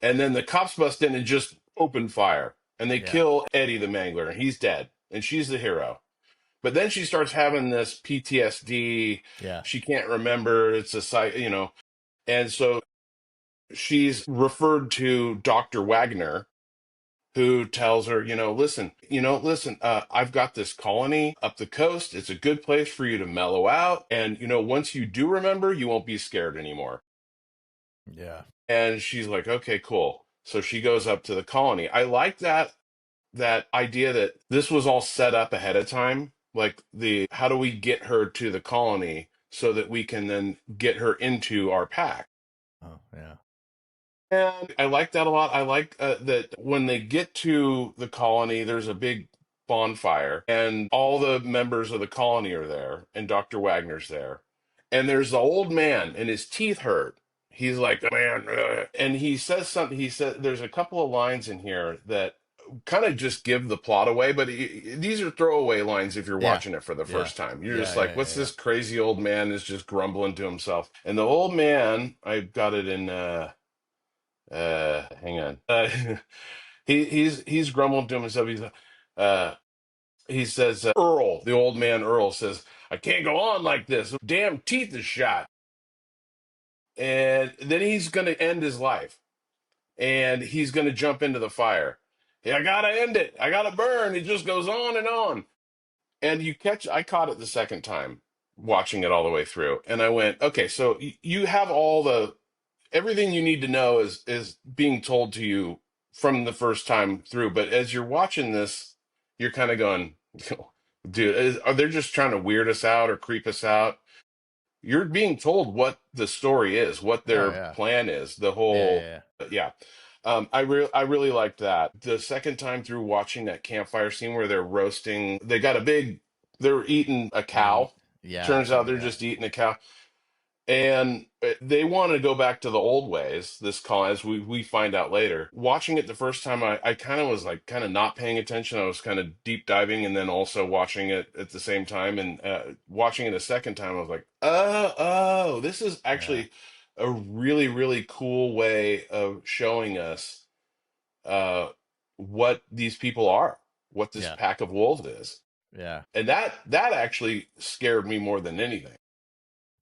[SPEAKER 2] and then the cops bust in and just open fire, and they
[SPEAKER 1] Yeah.
[SPEAKER 2] kill Eddie the Mangler, and he's dead, and she's the hero. But then she starts having this PTSD.
[SPEAKER 1] Yeah.
[SPEAKER 2] She can't remember. It's a and so she's referred to Dr. Wagner, who tells her, listen, I've got this colony up the coast. It's a good place for you to mellow out. And, once you do remember, you won't be scared anymore.
[SPEAKER 1] Yeah.
[SPEAKER 2] And she's like, okay, cool. So she goes up to the colony. I like that idea that this was all set up ahead of time. Like how do we get her to the colony so that we can then get her into our pack?
[SPEAKER 1] Oh, yeah.
[SPEAKER 2] And I like that a lot. I like that when they get to the colony, there's a big bonfire, and all the members of the colony are there, and Dr. Wagner's there. And there's the old man, and his teeth hurt. He's like, man, and he says something. He said, there's a couple of lines in here that kind of just give the plot away, but these are throwaway lines if you're
[SPEAKER 1] Yeah.
[SPEAKER 2] watching it for the
[SPEAKER 1] Yeah.
[SPEAKER 2] first time. You're
[SPEAKER 1] Yeah.
[SPEAKER 2] just like,
[SPEAKER 1] Yeah.
[SPEAKER 2] what's
[SPEAKER 1] Yeah.
[SPEAKER 2] this crazy old man is just grumbling to himself? And the old man, I got it in. Hang on. He's grumbling to himself. Uh, he says, Earl, the old man Earl says, I can't go on like this. Damn teeth is shot. And then he's going to end his life, and he's going to jump into the fire. Hey, I got to end it. I got to burn. It just goes on and on. And I caught it the second time watching it all the way through. And I went, okay, so you have everything you need to know is being told to you from the first time through. But as you're watching this, you're kind of going, dude, are they just trying to weird us out or creep us out? You're being told what the story is, what
[SPEAKER 1] Oh,
[SPEAKER 2] their
[SPEAKER 1] yeah.
[SPEAKER 2] plan is, the
[SPEAKER 1] Yeah.
[SPEAKER 2] whole,
[SPEAKER 1] Yeah.
[SPEAKER 2] yeah. I really liked that. The second time through watching that campfire scene where they're roasting, they're eating a
[SPEAKER 1] Meat.
[SPEAKER 2] cow.
[SPEAKER 1] Yeah.
[SPEAKER 2] Turns out
[SPEAKER 1] Something
[SPEAKER 2] they're
[SPEAKER 1] like that.
[SPEAKER 2] just eating a cow. And they want to go back to the old ways, as we find out later. Watching it the first time, I kind of was like kind of not paying attention. I was kind of deep diving and then also watching it at the same time. And watching it a second time, I was like, oh, this is
[SPEAKER 1] Yeah.
[SPEAKER 2] actually a really, really cool way of showing us uh, what these people are, what this
[SPEAKER 1] Yeah.
[SPEAKER 2] pack of wolves is.
[SPEAKER 1] Yeah.
[SPEAKER 2] And that actually scared me more than anything.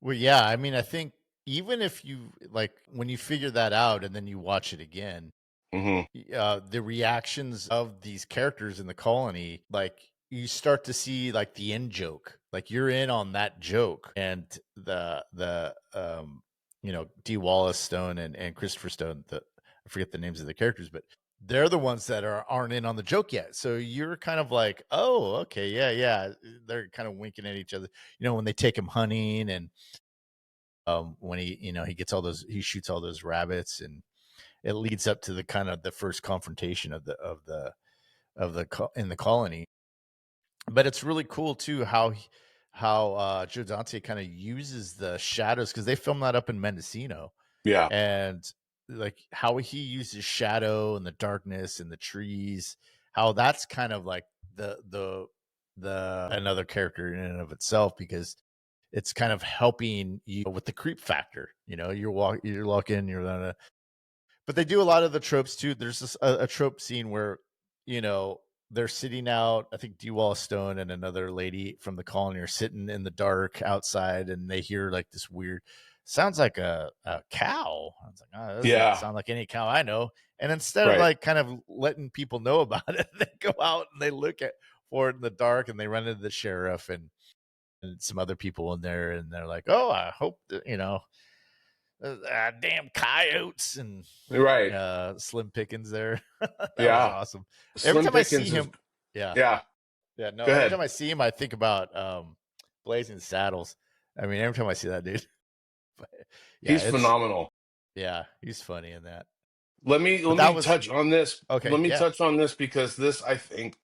[SPEAKER 1] Well, yeah. I mean, I think even if you like when you figure that out and then you watch it again,
[SPEAKER 2] Hmm.
[SPEAKER 1] the reactions of these characters in the colony, like you start to see like the end joke, like you're in on that joke, and D. Wallace Stone and Christopher Stone, I forget the names of the characters, but they're the ones that aren't in on the joke yet. So you're kind of like, oh, okay, yeah, yeah. They're kind of winking at each other, when they take him hunting, and when he gets he shoots all those rabbits, and it leads up to the kind of the first confrontation in the colony. But it's really cool too how Joe Dante kind of uses the shadows, because they filmed that up in Mendocino,
[SPEAKER 2] Yeah.
[SPEAKER 1] and like how he uses shadow and the darkness and the trees, how that's kind of like the another character in and of itself, because it's kind of helping you with the creep factor. You're walking, but they do a lot of the tropes too. There's a trope scene where, you know, they're sitting out. I think D. Wallace Stone and another lady from the colony are sitting in the dark outside, and they hear like this weird sounds like a cow. I was like, oh, that doesn't
[SPEAKER 2] Yeah,
[SPEAKER 1] sound like any cow I know. And instead of
[SPEAKER 2] right.
[SPEAKER 1] like kind of letting people know about it, they go out and they look at for it in the dark, and they run into the sheriff and some other people in there, and they're like, oh, I hope that, damn coyotes and
[SPEAKER 2] Right.
[SPEAKER 1] Slim Pickens there. That was
[SPEAKER 2] Yeah.
[SPEAKER 1] awesome. Every
[SPEAKER 2] Slim
[SPEAKER 1] time I see
[SPEAKER 2] Pickens is,
[SPEAKER 1] him, yeah,
[SPEAKER 2] yeah.
[SPEAKER 1] yeah, no,
[SPEAKER 2] Go
[SPEAKER 1] every
[SPEAKER 2] ahead.
[SPEAKER 1] time I see him, I think about Blazing Saddles. I mean, every time I see that dude, but yeah,
[SPEAKER 2] He's
[SPEAKER 1] it's
[SPEAKER 2] phenomenal.
[SPEAKER 1] yeah, he's funny in that.
[SPEAKER 2] Let
[SPEAKER 1] But that
[SPEAKER 2] me
[SPEAKER 1] was
[SPEAKER 2] touch on this.
[SPEAKER 1] okay.
[SPEAKER 2] Let me
[SPEAKER 1] Yeah,
[SPEAKER 2] touch on this because this, I think,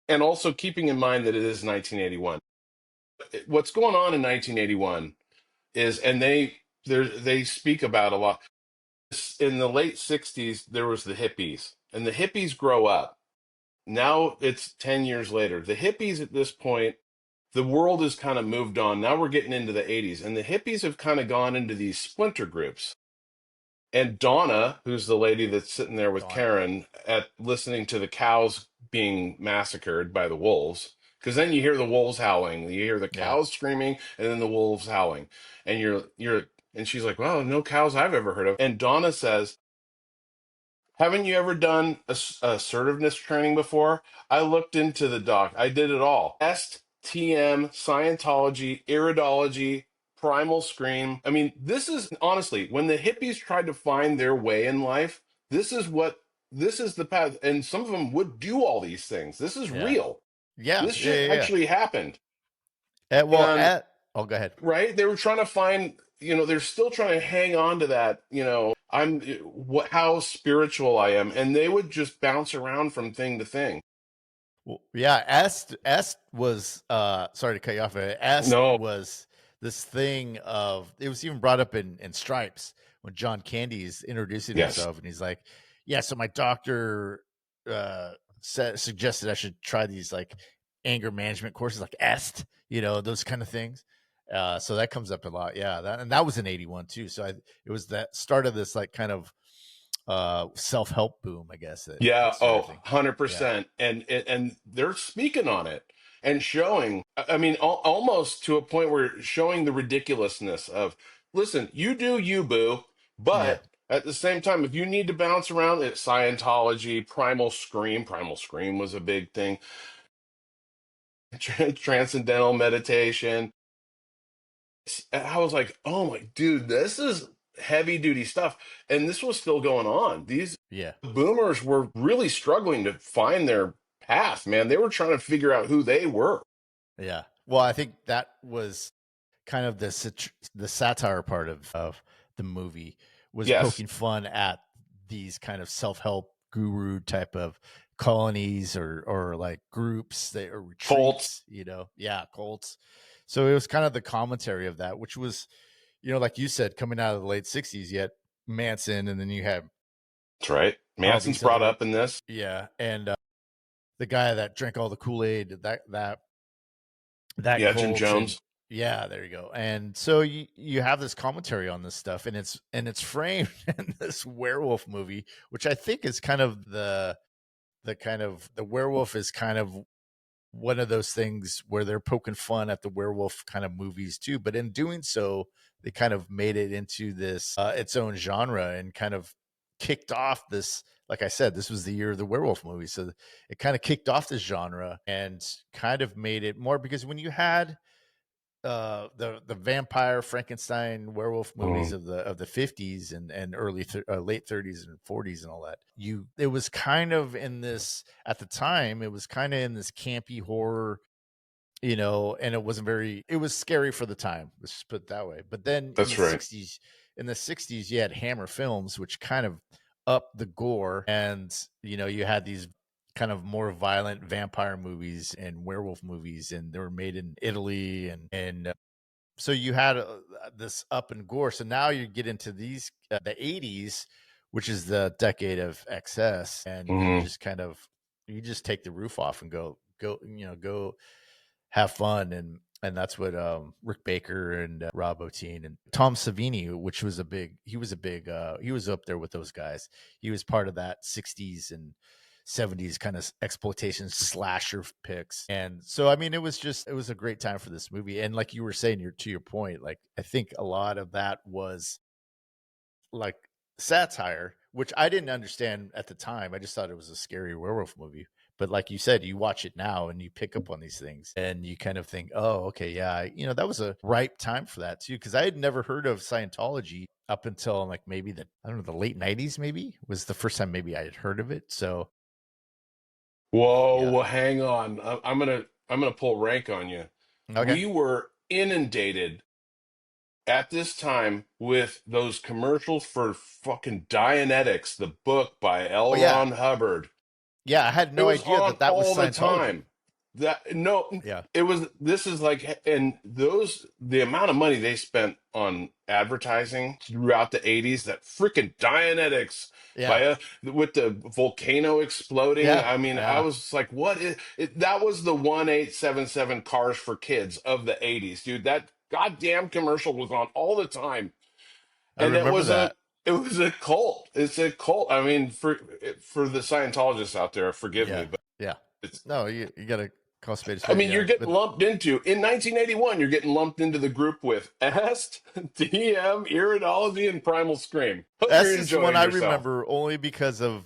[SPEAKER 2] and also keeping in mind that it is 1981. What's going on in 1981 is, and they speak about a lot. In the late 60s, there was the hippies, and the hippies grow up. Now it's 10 years later. The hippies at this point, the world has kind of moved on. Now we're getting into the 80s, and the hippies have kind of gone into these splinter groups. And Donna, who's the lady that's sitting there with
[SPEAKER 1] Donna.
[SPEAKER 2] Karen at listening to the cows being massacred by the wolves, because then you hear the wolves howling, you hear the
[SPEAKER 1] Yeah,
[SPEAKER 2] cows screaming, and then the wolves howling, and and she's like, "Well, no cows I've ever heard of." And Donna says, haven't you ever done assertiveness training before? I looked into the doc. I did it all. STM, Scientology, Iridology, Primal Scream. I mean, this is honestly, when the hippies tried to find their way in life, this is the path. And some of them would do all these things. This is
[SPEAKER 1] yeah,
[SPEAKER 2] real.
[SPEAKER 1] yeah,
[SPEAKER 2] This
[SPEAKER 1] yeah,
[SPEAKER 2] shit
[SPEAKER 1] yeah.
[SPEAKER 2] actually happened.
[SPEAKER 1] Well,
[SPEAKER 2] And
[SPEAKER 1] oh, go ahead.
[SPEAKER 2] right, they were trying to find, they're still trying to hang on to that, how spiritual I am, and they would just bounce around from thing to thing.
[SPEAKER 1] Well, yeah, Est was sorry to cut you off. Est
[SPEAKER 2] No,
[SPEAKER 1] was this thing of it was even brought up in Stripes when John Candy's introducing
[SPEAKER 2] yes,
[SPEAKER 1] himself, and he's like, "Yeah, so my doctor suggested I should try these like anger management courses, like Est, those kind of things." So that comes up a lot. Yeah, that was in '81 too. So it was that start of this like kind of self-help boom, I guess that
[SPEAKER 2] yeah,
[SPEAKER 1] started
[SPEAKER 2] oh,
[SPEAKER 1] thing. Yeah,
[SPEAKER 2] 100%, and they're speaking on it and showing. I mean, almost to a point where showing the ridiculousness of, listen, you do you, boo,
[SPEAKER 1] yeah,
[SPEAKER 2] but. At the same time, if you need to bounce around, it's Scientology, Primal Scream. Primal Scream was a big thing. Transcendental meditation. I was like, oh my dude, this is heavy duty stuff. And this was still going on. These
[SPEAKER 1] yeah.
[SPEAKER 2] boomers were really struggling to find their path, man. They were trying to figure out who they were.
[SPEAKER 1] Yeah. Well, I think that was kind of the satire part of the movie was
[SPEAKER 2] Yes.
[SPEAKER 1] poking fun at these kind of self-help guru type of colonies or like groups that or
[SPEAKER 2] Cult.
[SPEAKER 1] retreats, yeah, cults. So it was kind of the commentary of that, which was, like you said, coming out of the late 60s, yet Manson, and then you had
[SPEAKER 2] That's right.
[SPEAKER 1] all
[SPEAKER 2] Manson's
[SPEAKER 1] these
[SPEAKER 2] brought
[SPEAKER 1] other,
[SPEAKER 2] up in this.
[SPEAKER 1] yeah, and the guy that drank all the Kool-Aid, that
[SPEAKER 2] Yeah, Jim
[SPEAKER 1] cult, and
[SPEAKER 2] Jones.
[SPEAKER 1] yeah, there you go. And so you have this commentary on this stuff, and it's framed in this werewolf movie, which I think is kind of the werewolf is kind of one of those things where they're poking fun at the werewolf kind of movies too, but in doing so they kind of made it into this its own genre and kind of kicked off this, like I said, this was the year of the werewolf movie, so it kind of kicked off this genre and kind of made it more, because when you had the vampire Frankenstein werewolf movies
[SPEAKER 2] Mm,
[SPEAKER 1] of the 50s and late 30s and 40s and all that, it was kind of in this, at the time it was kind of in this campy horror, and it was scary for the time, let's just put it that way. But then
[SPEAKER 2] that's right.
[SPEAKER 1] in the 60s you had Hammer Films, which kind of upped the gore, and you had these kind of more violent vampire movies and werewolf movies, and they were made in Italy, and so you had this up and gore. So now you get into these the 80s, which is the decade of excess, and
[SPEAKER 2] Hmm.
[SPEAKER 1] you just take the roof off and go have fun, and that's what Rick Baker and Rob Bottin and Tom Savini, which was he was a big he was up there with those guys. He was part of that 60s and 70s kind of exploitation slasher picks. And so, I mean, it was a great time for this movie. And like you were saying, to your point, like I think a lot of that was like satire, which I didn't understand at the time. I just thought it was a scary werewolf movie. But like you said, you watch it now and you pick up on these things and you kind of think, oh, okay, yeah, that was a ripe time for that too. Cause I had never heard of Scientology up until like maybe I don't know, the late 90s, maybe was the first time maybe I had heard of it. So
[SPEAKER 2] Whoa,
[SPEAKER 1] yeah.
[SPEAKER 2] well, hang on. I'm gonna pull rank on you.
[SPEAKER 1] Okay.
[SPEAKER 2] We were inundated at this time with those commercials for fucking Dianetics, the book by L.
[SPEAKER 1] Oh yeah.
[SPEAKER 2] Ron Hubbard.
[SPEAKER 1] Yeah. I had
[SPEAKER 2] It
[SPEAKER 1] no
[SPEAKER 2] was
[SPEAKER 1] idea
[SPEAKER 2] on
[SPEAKER 1] that that was
[SPEAKER 2] all the
[SPEAKER 1] Scientology.
[SPEAKER 2] time. That no,
[SPEAKER 1] Yeah.
[SPEAKER 2] it was. This is like, and those the amount of money they spent on advertising throughout the '80s. That freaking Dianetics
[SPEAKER 1] Yeah.
[SPEAKER 2] by with the volcano exploding.
[SPEAKER 1] Yeah.
[SPEAKER 2] I mean, I
[SPEAKER 1] Yeah.
[SPEAKER 2] was like, what is it? That was the 1877 Cars for Kids of the '80s, dude. That goddamn commercial was on all the time,
[SPEAKER 1] I
[SPEAKER 2] and
[SPEAKER 1] remember that.
[SPEAKER 2] it was a cult. It's a cult. I mean, for the Scientologists out there, forgive me,
[SPEAKER 1] Yeah.
[SPEAKER 2] but
[SPEAKER 1] Yeah.
[SPEAKER 2] it's.
[SPEAKER 1] No, you got to call spade a
[SPEAKER 2] I
[SPEAKER 1] spade.
[SPEAKER 2] mean,
[SPEAKER 1] Yeah.
[SPEAKER 2] you're getting
[SPEAKER 1] But
[SPEAKER 2] lumped into in 1981. You're getting lumped into the group with Est, DM, Iridology, and Primal Scream. Hope you're
[SPEAKER 1] S is one
[SPEAKER 2] enjoying
[SPEAKER 1] I
[SPEAKER 2] yourself.
[SPEAKER 1] remember only because of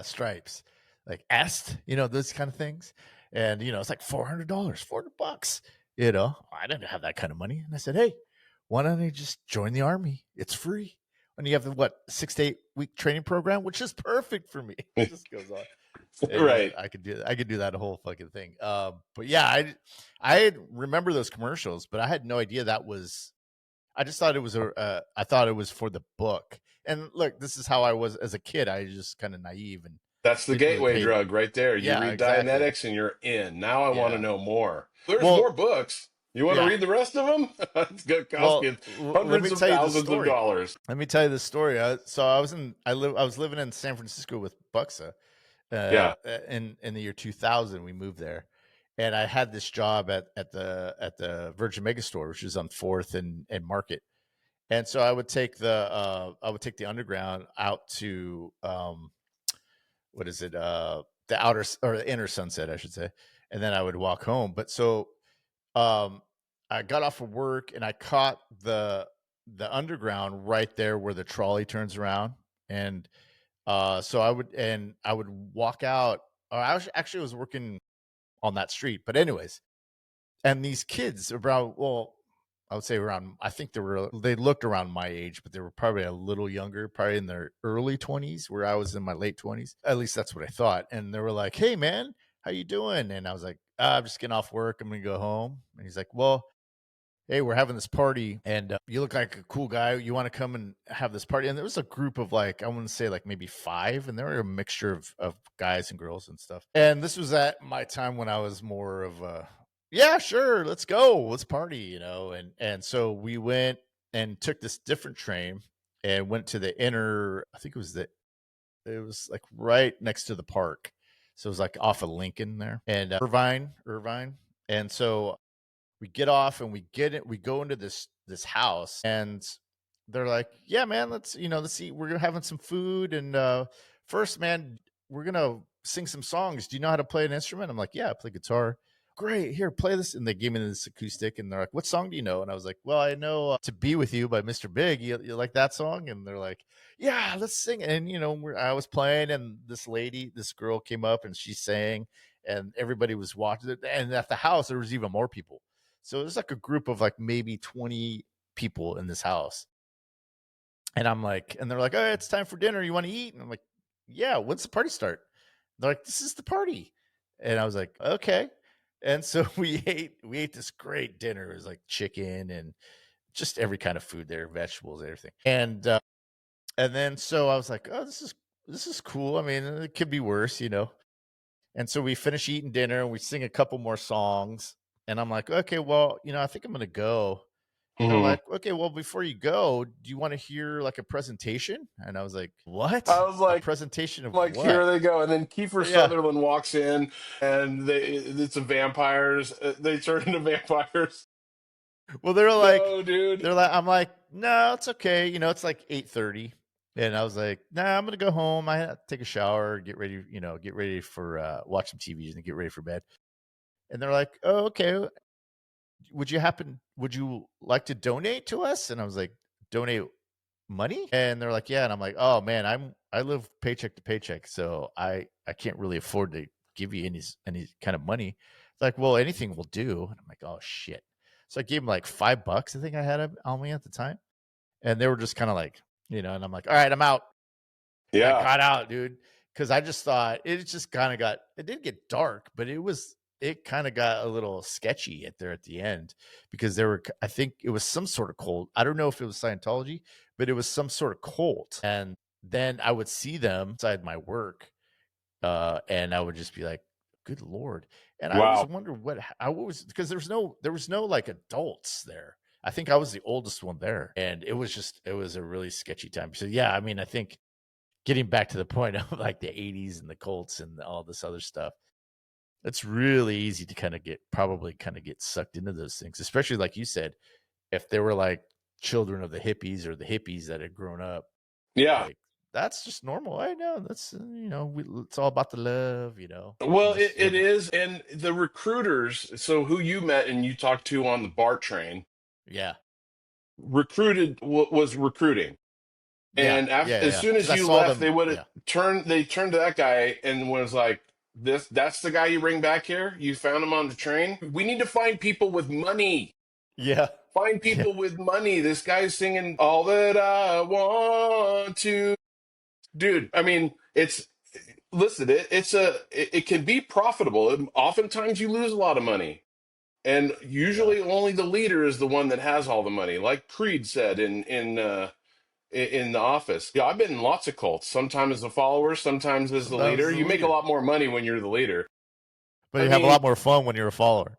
[SPEAKER 1] Stripes, like Est, those kind of things, and it's like $400, $400. I didn't have that kind of money, and I said, hey, why don't I just join the army? It's free, and you have the 6 to 8 week training program, which is perfect for me. It just goes on. And
[SPEAKER 2] Right.
[SPEAKER 1] I could do that whole fucking thing. But yeah, I remember those commercials, but I had no idea that was. I just thought it was I thought it was for the book. And look, this is how I was as a kid. I was just kind of naive and
[SPEAKER 2] That's the
[SPEAKER 1] didn't really
[SPEAKER 2] gateway
[SPEAKER 1] pay.
[SPEAKER 2] drug right there. You
[SPEAKER 1] Yeah,
[SPEAKER 2] read
[SPEAKER 1] exactly.
[SPEAKER 2] Dianetics and you're in. Now I want to
[SPEAKER 1] Yeah.
[SPEAKER 2] know more. There's more
[SPEAKER 1] Well,
[SPEAKER 2] books. You want to
[SPEAKER 1] yeah.
[SPEAKER 2] read the rest of them? It's going to cost
[SPEAKER 1] Well,
[SPEAKER 2] you
[SPEAKER 1] let me
[SPEAKER 2] hundreds of
[SPEAKER 1] tell you the
[SPEAKER 2] thousands of
[SPEAKER 1] story.
[SPEAKER 2] dollars.
[SPEAKER 1] Let me tell you the story. I was living in San Francisco with Buxa.
[SPEAKER 2] Yeah.
[SPEAKER 1] In the year 2000, we moved there, and I had this job at the Virgin Megastore, which is on Fourth and Market. And so I would take the underground out to what is it the outer or the inner Sunset, I should say, and then I would walk home. But so um I got off of work and I caught the underground right there where the trolley turns around. And so I would walk out. I was working on that street, but anyways, and these kids around, well, I would say around, I think they looked around my age, but they were probably a little younger, probably in their early 20s, where I was in my late 20s. At least that's what I thought. And they were like, hey man, how you doing? And I was like, I'm just getting off work, I'm gonna go home. And he's like, well, hey, we're having this party and you look like a cool guy, you want to come and have this party? And there was a group of like, I want to say like maybe five, and they were a mixture of guys and girls and stuff. And this was at my time when I was more of a, yeah, sure, let's go, let's party, and so we went and took this different train and went to the inner, I think it was like right next to the park. So it was like off of Lincoln there and Irvine. And so we get off and we go into this house, and they're like, yeah man, let's eat, we're having some food, and first man, we're gonna sing some songs. Do you know how to play an instrument? I'm like, yeah, I play guitar. Great, here, play this. And they gave me this acoustic, and they're like, what song do you know? And I was like, well, I know To Be With You by Mr. Big. You like that song? And they're like, yeah, let's sing it. And I was playing, and this girl came up and she sang, and everybody was watching it. And at the house there was even more people, so it was like a group of like maybe 20 people in this house. And I'm like, and they're like, oh, it's time for dinner. You want to eat? And I'm like, yeah, when's the party start? They're like, this is the party. And I was like, okay. And so we ate this great dinner. It was like chicken and just every kind of food there, vegetables, everything. And then so I was like, oh, this is cool. I mean, it could be worse. And so we finish eating dinner and we sing a couple more songs. And I'm like, okay, well, I think I'm going to go. And they're
[SPEAKER 2] Hmm.
[SPEAKER 1] like, okay, well, before you go, do you want to hear like a presentation? And I was like, what?
[SPEAKER 2] I was
[SPEAKER 1] A
[SPEAKER 2] like,
[SPEAKER 1] presentation of
[SPEAKER 2] here
[SPEAKER 1] what?
[SPEAKER 2] they go. And then Kiefer
[SPEAKER 1] Yeah.
[SPEAKER 2] Sutherland walks in and it's a vampires. They turn into vampires.
[SPEAKER 1] Well,
[SPEAKER 2] No, dude.
[SPEAKER 1] I'm like, no, it's okay. It's like 8:30. And I was like, nah, I'm gonna go home. I had to take a shower, get ready, get ready for watch some TV and get ready for bed. And they're like, oh, okay. Would you like to donate to us? And I was like, donate money? And they're like, yeah. And I'm like, oh man, I live paycheck to paycheck, so I can't really afford to give you any kind of money. It's like, well, anything will do. And I'm like, oh shit. So I gave them like $5, I think I had on me at the time. And they were just kind of like, and I'm like, all right, I'm out. And I
[SPEAKER 2] Yeah.
[SPEAKER 1] got out, dude, because I just thought it just kind of it didn't get dark, but it kind of got a little sketchy at the end because I think it was some sort of cult. I don't know if it was Scientology, but it was some sort of cult. And then I would see them inside my work, and I would just be like, good Lord. And I always
[SPEAKER 2] Wow.
[SPEAKER 1] wonder I was, because there was no like adults there. I think I was the oldest one there. And it was a really sketchy time. So yeah, I mean, I think getting back to the point of like the 80s and the Colts and all this other stuff, it's really easy to probably kind of get sucked into those things, especially like you said, if they were like children of the hippies or the hippies that had grown up,
[SPEAKER 2] Yeah.
[SPEAKER 1] like that's just normal. I know that's, it's all about the love,
[SPEAKER 2] Well,
[SPEAKER 1] and this,
[SPEAKER 2] it is. And the recruiters, so who you met and you talked to on the BART train,
[SPEAKER 1] yeah,
[SPEAKER 2] was recruiting.
[SPEAKER 1] yeah,
[SPEAKER 2] And
[SPEAKER 1] yeah,
[SPEAKER 2] as
[SPEAKER 1] yeah.
[SPEAKER 2] soon
[SPEAKER 1] Because
[SPEAKER 2] as
[SPEAKER 1] I
[SPEAKER 2] you
[SPEAKER 1] saw
[SPEAKER 2] left,
[SPEAKER 1] them. Yeah,
[SPEAKER 2] they turned to that guy and was like, that's the guy you bring back here? You found him on the train? We need to find people with money.
[SPEAKER 1] yeah,
[SPEAKER 2] Find
[SPEAKER 1] yeah,
[SPEAKER 2] people with money. This guy's singing all that I want to. Dude, I mean, listen, it can be profitable. Oftentimes you lose a lot of money. And
[SPEAKER 1] yeah.
[SPEAKER 2] usually only the leader is the one that has all the money. Like Creed said in the office. Yeah, I've been in lots of cults. Sometimes as a follower, sometimes as the
[SPEAKER 1] Sometimes
[SPEAKER 2] leader.
[SPEAKER 1] the
[SPEAKER 2] You make a
[SPEAKER 1] leader,
[SPEAKER 2] lot more money when you're the leader.
[SPEAKER 1] but
[SPEAKER 2] I
[SPEAKER 1] you have a
[SPEAKER 2] mean,
[SPEAKER 1] lot more fun when you're a follower.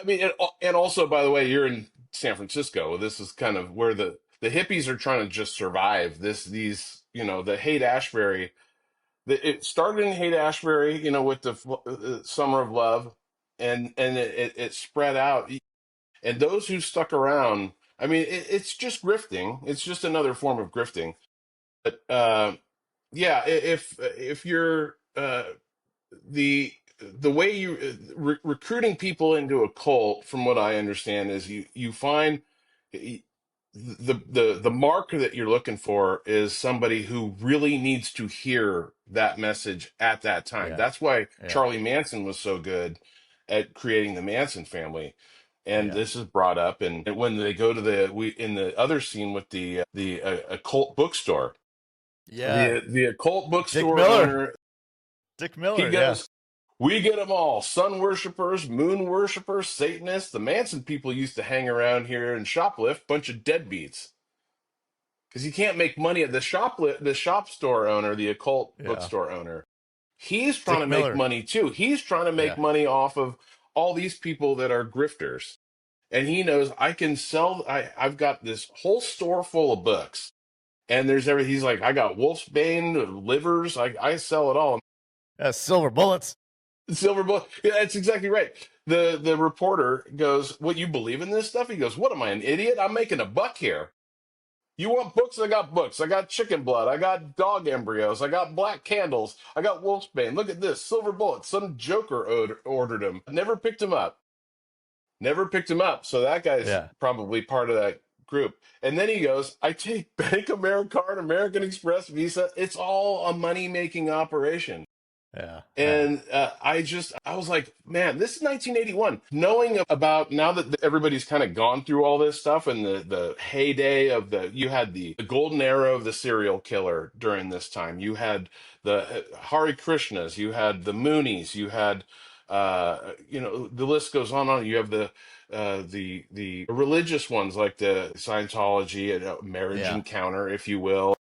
[SPEAKER 2] and also, by the way, you're in San Francisco. This is kind of where the hippies are trying to just survive. The Haight Ashbury. It started in Haight Ashbury, with the Summer of Love, and it spread out. And those who stuck around, I mean, it's just grifting. It's just another form of grifting. But yeah, if you're the way you recruiting people into a cult, from what I understand, is you find the mark that you're looking for is somebody who really needs to hear that message at that time.
[SPEAKER 1] Yeah,
[SPEAKER 2] That's why
[SPEAKER 1] yeah,
[SPEAKER 2] Charlie Manson was so good at creating the Manson family. And
[SPEAKER 1] yeah,
[SPEAKER 2] this is brought up, and when they go to in the other scene with the occult bookstore,
[SPEAKER 1] yeah.
[SPEAKER 2] the occult
[SPEAKER 1] Dick
[SPEAKER 2] bookstore
[SPEAKER 1] Miller,
[SPEAKER 2] owner,
[SPEAKER 1] Dick
[SPEAKER 2] he
[SPEAKER 1] Miller. Yeah,
[SPEAKER 2] goes, we get them all: sun worshippers, moon worshippers, Satanists. The Manson people used to hang around here and shoplift, bunch of deadbeats. Because you can't make money at the shop store owner, the occult
[SPEAKER 1] yeah.
[SPEAKER 2] bookstore owner. He's trying to
[SPEAKER 1] Dick
[SPEAKER 2] make
[SPEAKER 1] Miller.
[SPEAKER 2] money too. He's trying to make
[SPEAKER 1] Yeah.
[SPEAKER 2] money off of all these people that are grifters. And he knows I can sell. I've got this whole store full of books, and there's everything. He's like, I got Wolfsbane livers. I sell it all.
[SPEAKER 1] Silver bullets.
[SPEAKER 2] Silver bullet. Yeah, that's exactly right. The reporter goes, "What, you believe in this stuff?" He goes, "What am I, an idiot? I'm making a buck here. You want books? I got books. I got chicken blood. I got dog embryos. I got black candles. I got wolfsbane. Look at this, silver bullet. Some joker ordered him. Never picked him up. Never picked him up. So that guy's
[SPEAKER 1] Yeah,
[SPEAKER 2] probably part of that group." And then he goes, "I take Bank Americard, American Express, Visa. It's all a money making operation."
[SPEAKER 1] yeah, yeah,
[SPEAKER 2] And I was like, man, this is 1981. Knowing about now that everybody's kind of gone through all this stuff, and the heyday of you had the golden era of the serial killer during this time. You had the Hare Krishnas, you had the Moonies, you had, the list goes on and on. You have the religious ones like the Scientology and marriage
[SPEAKER 1] yeah,
[SPEAKER 2] encounter, if you will.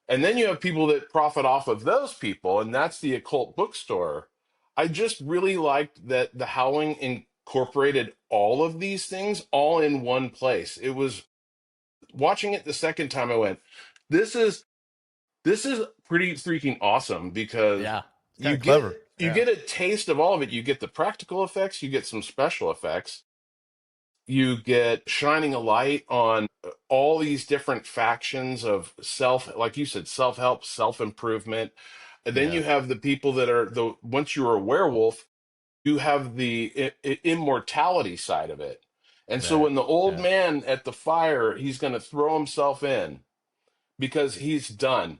[SPEAKER 2] And then you have people that profit off of those people, and that's the occult bookstore. I just really liked that the Howling incorporated all of these things all in one place. It was watching it the second time I went, this is this is pretty freaking awesome because
[SPEAKER 1] yeah. It's kind
[SPEAKER 2] you
[SPEAKER 1] of
[SPEAKER 2] get
[SPEAKER 1] clever.
[SPEAKER 2] you
[SPEAKER 1] Yeah,
[SPEAKER 2] get a taste of all of it. You get the practical effects, you get some special effects, You get shining a light on all these different factions of self, like you said, self-help, self-improvement. And then you
[SPEAKER 1] Yeah.
[SPEAKER 2] have the people that are the once you're a werewolf, you have the immortality side of it. And so
[SPEAKER 1] Right.
[SPEAKER 2] when the old
[SPEAKER 1] Yeah.
[SPEAKER 2] man at the fire, he's going to throw himself in because he's done.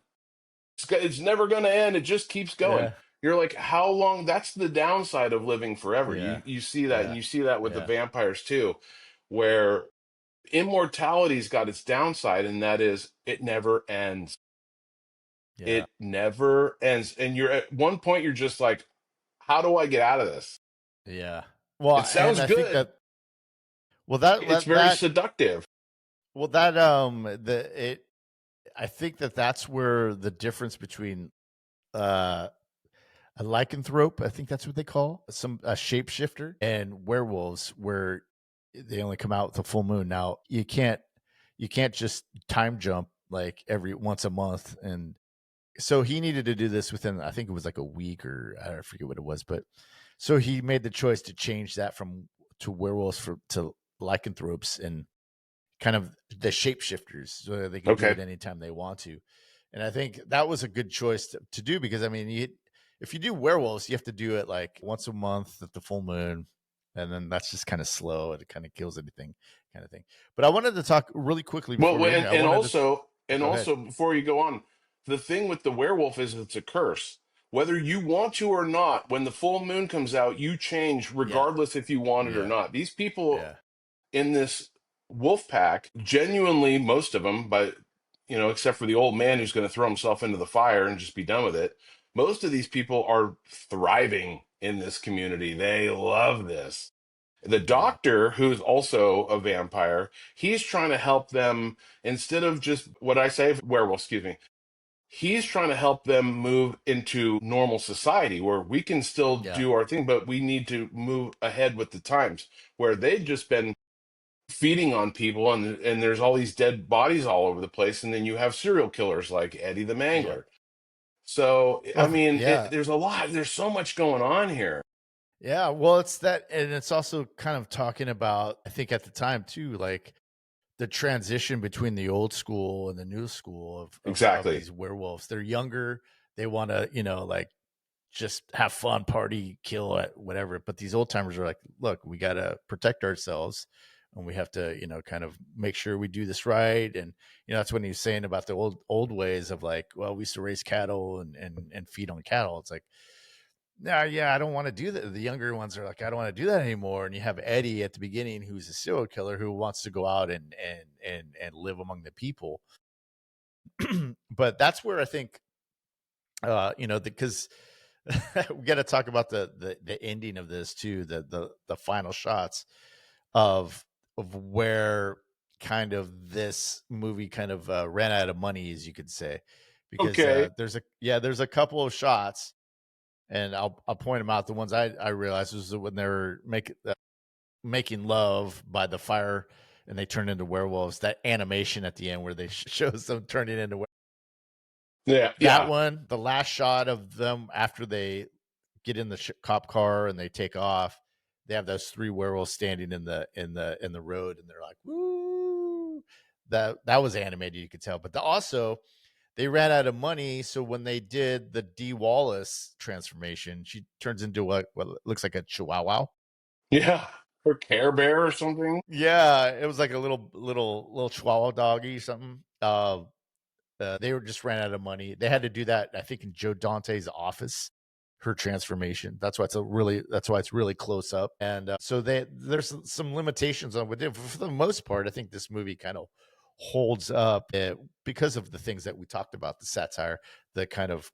[SPEAKER 2] It's never going to end. It just keeps going.
[SPEAKER 1] Yeah.
[SPEAKER 2] You're like, how long? That's the downside of living forever.
[SPEAKER 1] Yeah.
[SPEAKER 2] You see that, and
[SPEAKER 1] Yeah.
[SPEAKER 2] you see that with the
[SPEAKER 1] Yeah.
[SPEAKER 2] vampires too, where immortality's got its downside, and that is it never ends.
[SPEAKER 1] Yeah.
[SPEAKER 2] It never ends. And you're at one point, you're just like, how do I get out of this?
[SPEAKER 1] Yeah.
[SPEAKER 2] It
[SPEAKER 1] Well, and
[SPEAKER 2] sounds
[SPEAKER 1] I think
[SPEAKER 2] good.
[SPEAKER 1] that well that
[SPEAKER 2] It's
[SPEAKER 1] that
[SPEAKER 2] very
[SPEAKER 1] that
[SPEAKER 2] seductive.
[SPEAKER 1] well that the it I think that that's where the difference between uh a lycanthrope, I think that's what they call some a shapeshifter, and werewolves, where they only come out with a full moon. Now you can't just time jump like every once a month, and so he needed to do this within, I think it was like a week, or I don't forget what it was, but so he made the choice to change that from to werewolves to lycanthropes, and kind of the shapeshifters, so that they can do
[SPEAKER 2] Okay.
[SPEAKER 1] it anytime they want to. And I think that was a good choice to do, because I mean, if you do werewolves, you have to do it like once a month at the full moon, and then that's just kind of slow, and it kind of kills anything, kind of thing. But I wanted to talk really quickly before
[SPEAKER 2] Well,
[SPEAKER 1] we end here. I
[SPEAKER 2] and
[SPEAKER 1] wanted to
[SPEAKER 2] also, and
[SPEAKER 1] go ahead.
[SPEAKER 2] also, before you go on, the thing with the werewolf is it's a curse. Whether you want to or not, when the full moon comes out, you change
[SPEAKER 1] Yeah,
[SPEAKER 2] regardless if you want it or
[SPEAKER 1] yeah,
[SPEAKER 2] not. These people
[SPEAKER 1] yeah,
[SPEAKER 2] in this wolf pack, genuinely, most of them, but except for the old man who's going to throw himself into the fire and just be done with it, most of these people are thriving in this community. They love this. The
[SPEAKER 1] yeah,
[SPEAKER 2] doctor, who's also a vampire, he's trying to help them instead of just what I say, werewolf, excuse me. He's trying to help them move into normal society where we can still
[SPEAKER 1] yeah,
[SPEAKER 2] do our thing, but we need to move ahead with the times. Where they've just been feeding on people, and there's all these dead bodies all over the place, and then you have serial killers like Eddie the
[SPEAKER 1] yeah.
[SPEAKER 2] Mangler. So I
[SPEAKER 1] Well,
[SPEAKER 2] mean,
[SPEAKER 1] yeah,
[SPEAKER 2] there's so much going on here.
[SPEAKER 1] yeah. Well, it's that, and it's also kind of talking about, I think at the time too, like the transition between the old school and the new school of
[SPEAKER 2] Exactly.
[SPEAKER 1] these werewolves. They're younger. They want to, like just have fun, party, kill it, whatever. But these old timers are like, look, we got to protect ourselves, and we have to, kind of make sure we do this right. And that's when he's saying about the old ways of like, well, we used to raise cattle and feed on cattle. It's like, nah, yeah, I don't want to do that. The younger ones are like, I don't want to do that anymore. And you have Eddie at the beginning, who's a serial killer who wants to go out and live among the people. But that's where I think, because we got to talk about the ending of this too, the final shots of where kind of this movie kind of ran out of money, as you could say, because
[SPEAKER 2] Okay.
[SPEAKER 1] there's a couple of shots, and I'll point them out. The ones I realized was when they were making love by the fire, and they turn into werewolves. That animation at the end where they shows them turning into
[SPEAKER 2] Yeah.
[SPEAKER 1] that
[SPEAKER 2] Yeah.
[SPEAKER 1] one, the last shot of them after they get in the cop car and they take off. They have those three werewolves standing in the road, and they're like, "Woo!" That was animated, you could tell. But also, they ran out of money, so when they did the Dee Wallace transformation, she turns into what looks like a chihuahua.
[SPEAKER 2] Yeah. Or Care Bear or something.
[SPEAKER 1] Yeah, it was like a little chihuahua doggy or something. They were just ran out of money. They had to do that, I think, in Joe Dante's office. Her transformation. That's why it's really close up, and so there's some limitations on what. For the most part, I think this movie kind of holds up because of the things that we talked about, the satire, the kind of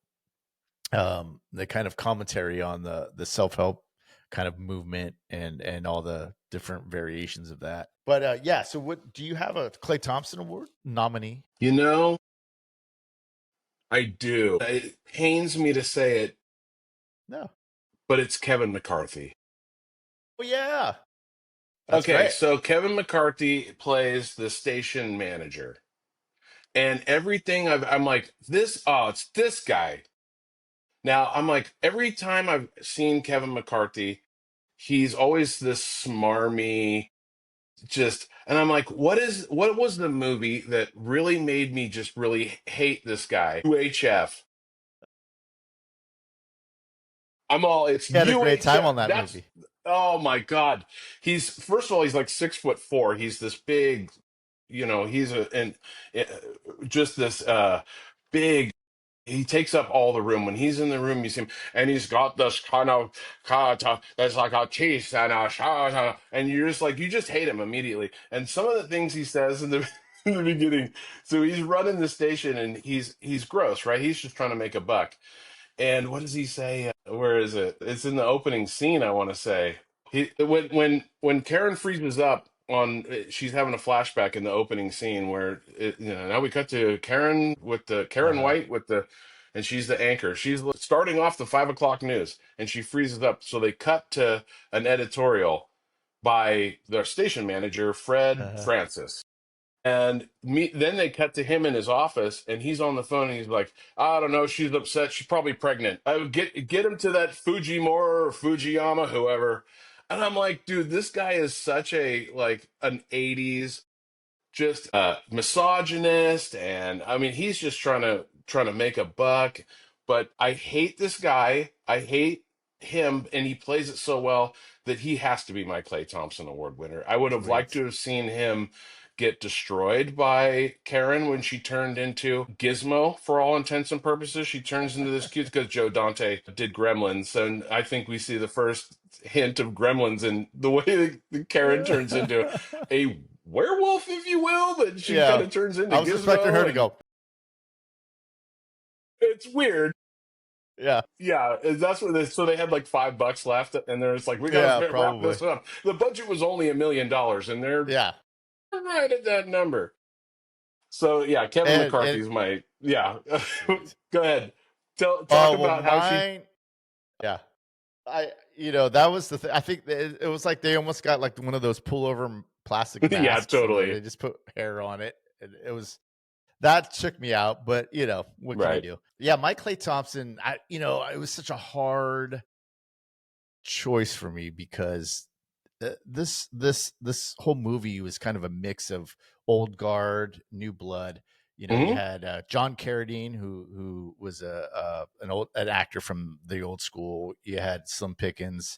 [SPEAKER 1] commentary on the self help kind of movement, and all the different variations of that. But yeah, so what do you have a Clay Thompson Award nominee?
[SPEAKER 2] You know, I do. It pains me to say it,
[SPEAKER 1] No.
[SPEAKER 2] but it's Kevin McCarthy.
[SPEAKER 1] Oh yeah, that's
[SPEAKER 2] Okay,
[SPEAKER 1] great.
[SPEAKER 2] so Kevin McCarthy plays the station manager. And everything I'm like, it's this guy. Now, I'm like, every time I've seen Kevin McCarthy, he's always this smarmy. just, and I'm like, what was the movie that really made me just really hate this guy? UHF. I'm all, it's
[SPEAKER 1] He had a great time
[SPEAKER 2] UHF.
[SPEAKER 1] on that
[SPEAKER 2] That's,
[SPEAKER 1] movie.
[SPEAKER 2] oh my God. He's, first of all, he's like 6'4". He's this big, he's just this big. He takes up all the room. When he's in the room, you see him, and he's got this kind of that's like a cheese and a and you're just like, you just hate him immediately. And some of the things he says in the in the beginning, so he's running the station, and he's gross, right? He's just trying to make a buck. And what does he say? Where is it? It's in the opening scene, I want to say. When Karen freezes up on, she's having a flashback in the opening scene where now we cut to Karen with the Karen
[SPEAKER 1] Uh-huh.
[SPEAKER 2] White with the, and she's the anchor. She's starting off the 5 o'clock news, and she freezes up. So they cut to an editorial by their station manager, Fred
[SPEAKER 1] Uh-huh.
[SPEAKER 2] Francis. Then they cut to him in his office, and he's on the phone, and he's like, "I don't know. She's upset. She's probably pregnant. I would get him to that Fujimura or Fujiyama, whoever." And I'm like, dude, this guy is such a like an '80s just misogynist, and I mean, he's just trying to make a buck. But I hate this guy. I hate him, and he plays it so well that he has to be my Clay Thompson Award winner. I would have liked
[SPEAKER 1] Great.
[SPEAKER 2] to have seen him get destroyed by Karen when she turned into Gizmo. For all intents and purposes, she turns into this cute, because Joe Dante did Gremlins, and I think we see the first hint of Gremlins in the way that Karen turns into a werewolf, if you will, but she kind
[SPEAKER 1] Yeah.
[SPEAKER 2] of turns into
[SPEAKER 1] I was expecting her
[SPEAKER 2] Gizmo,
[SPEAKER 1] to
[SPEAKER 2] and
[SPEAKER 1] go,
[SPEAKER 2] it's weird.
[SPEAKER 1] yeah.
[SPEAKER 2] Yeah, that's what so they had like $5 left, and they're just like, we got
[SPEAKER 1] Yeah,
[SPEAKER 2] to wrap
[SPEAKER 1] probably.
[SPEAKER 2] this up. The budget was only $1 million, and they're
[SPEAKER 1] Yeah.
[SPEAKER 2] right at that number. So yeah, Kevin
[SPEAKER 1] And
[SPEAKER 2] McCarthy's my, yeah.
[SPEAKER 1] great.
[SPEAKER 2] Go ahead, talk
[SPEAKER 1] Oh, well,
[SPEAKER 2] about how she.
[SPEAKER 1] mine, yeah. That was the thing. I think it was like they almost got like one of those pullover plastic
[SPEAKER 2] Yeah,
[SPEAKER 1] masks, and
[SPEAKER 2] totally
[SPEAKER 1] they just put hair on it. And it was that took me out, but what can you
[SPEAKER 2] right.
[SPEAKER 1] do? Yeah, Mike Clay Thompson, it was such a hard choice for me because this whole movie was kind of a mix of old guard, new blood. You
[SPEAKER 2] Hmm.
[SPEAKER 1] had John Carradine, who was an actor from the old school. You had Slim Pickens,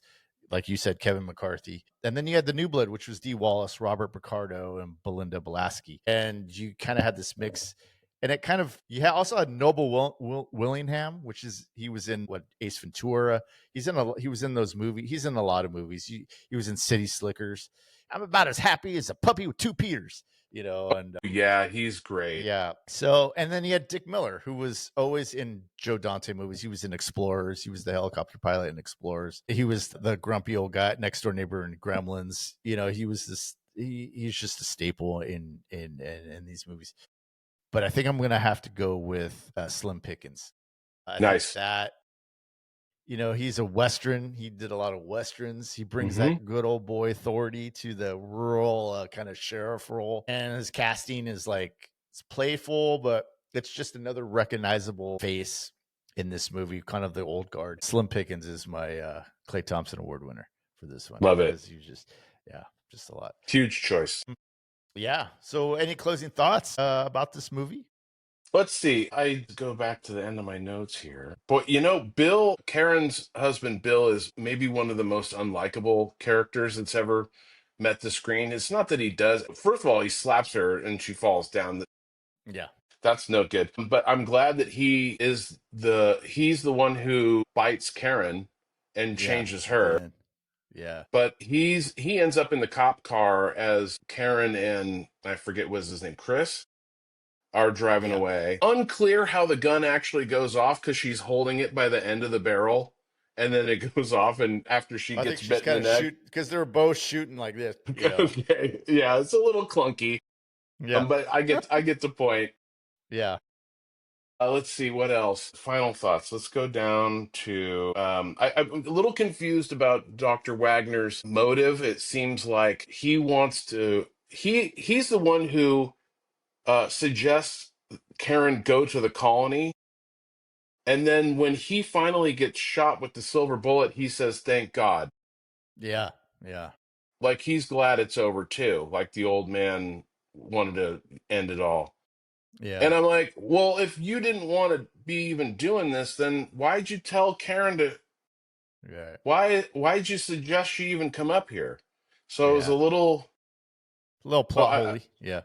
[SPEAKER 1] like you said, Kevin McCarthy, and then you had the new blood, which was Dee Wallace, Robert Picardo, and Belinda Blasky. And you kind of had this mix. And it kind of also had Noble Willingham, which is he was in what Ace Ventura. He was in those movies. He's in a lot of movies. He was in City Slickers. I'm about as happy as a puppy with two Peters, and
[SPEAKER 2] Yeah, he's great.
[SPEAKER 1] yeah. So, and then he had Dick Miller, who was always in Joe Dante movies. He was in Explorers. He was the helicopter pilot in Explorers. He was the grumpy old guy, next door neighbor in Gremlins. He was this. He's just a staple in these movies. But I think I'm gonna have to go with Slim Pickens. I think
[SPEAKER 2] Nice.
[SPEAKER 1] that he's a Western. He did a lot of Westerns. He brings
[SPEAKER 2] Hmm.
[SPEAKER 1] that good old boy authority to the rural kind of sheriff role. And his casting is like, it's playful, but it's just another recognizable face in this movie, kind of the old guard. Slim Pickens is my Clay Thompson Award winner for this one
[SPEAKER 2] Love it.
[SPEAKER 1] because yeah, just a lot.
[SPEAKER 2] Huge choice.
[SPEAKER 1] Yeah. So, any closing thoughts about this movie?
[SPEAKER 2] Let's see. I go back to the end of my notes here. But Bill, Karen's husband, Bill, is maybe one of the most unlikable characters that's ever met the screen. It's not that he does. First of all, he slaps her and she falls down.
[SPEAKER 1] Yeah.
[SPEAKER 2] That's no good. But I'm glad that he's the one who bites Karen and
[SPEAKER 1] Yeah.
[SPEAKER 2] changes
[SPEAKER 1] At the
[SPEAKER 2] her.
[SPEAKER 1] end. Yeah.
[SPEAKER 2] But he ends up in the cop car as Karen and I forget what's his name, Chris, are driving
[SPEAKER 1] Yeah.
[SPEAKER 2] away. Unclear how the gun actually goes off because she's holding it by the end of the barrel, and then it goes off, and after she
[SPEAKER 1] I think
[SPEAKER 2] gets
[SPEAKER 1] she's
[SPEAKER 2] bit in
[SPEAKER 1] kind
[SPEAKER 2] the
[SPEAKER 1] of
[SPEAKER 2] neck.
[SPEAKER 1] shoot because they were both shooting like this.
[SPEAKER 2] Okay, yeah, it's a little clunky,
[SPEAKER 1] Yeah.
[SPEAKER 2] but I get the point.
[SPEAKER 1] Yeah.
[SPEAKER 2] Let's see what else. Final thoughts. Let's go down to. I'm a little confused about Dr. Wagner's motive. It seems like he wants to. He's the one who suggests Karen go to the colony. And then when he finally gets shot with the silver bullet, he says, "Thank God."
[SPEAKER 1] Yeah. Yeah.
[SPEAKER 2] like he's glad it's over too. Like the old man wanted to end it all.
[SPEAKER 1] Yeah.
[SPEAKER 2] And I'm like, well, if you didn't want to be even doing this, then why'd you tell Karen to
[SPEAKER 1] Yeah.
[SPEAKER 2] why'd you suggest she even come up here? So it was a
[SPEAKER 1] Yeah.
[SPEAKER 2] little
[SPEAKER 1] A little
[SPEAKER 2] well,
[SPEAKER 1] plot holy. Yeah.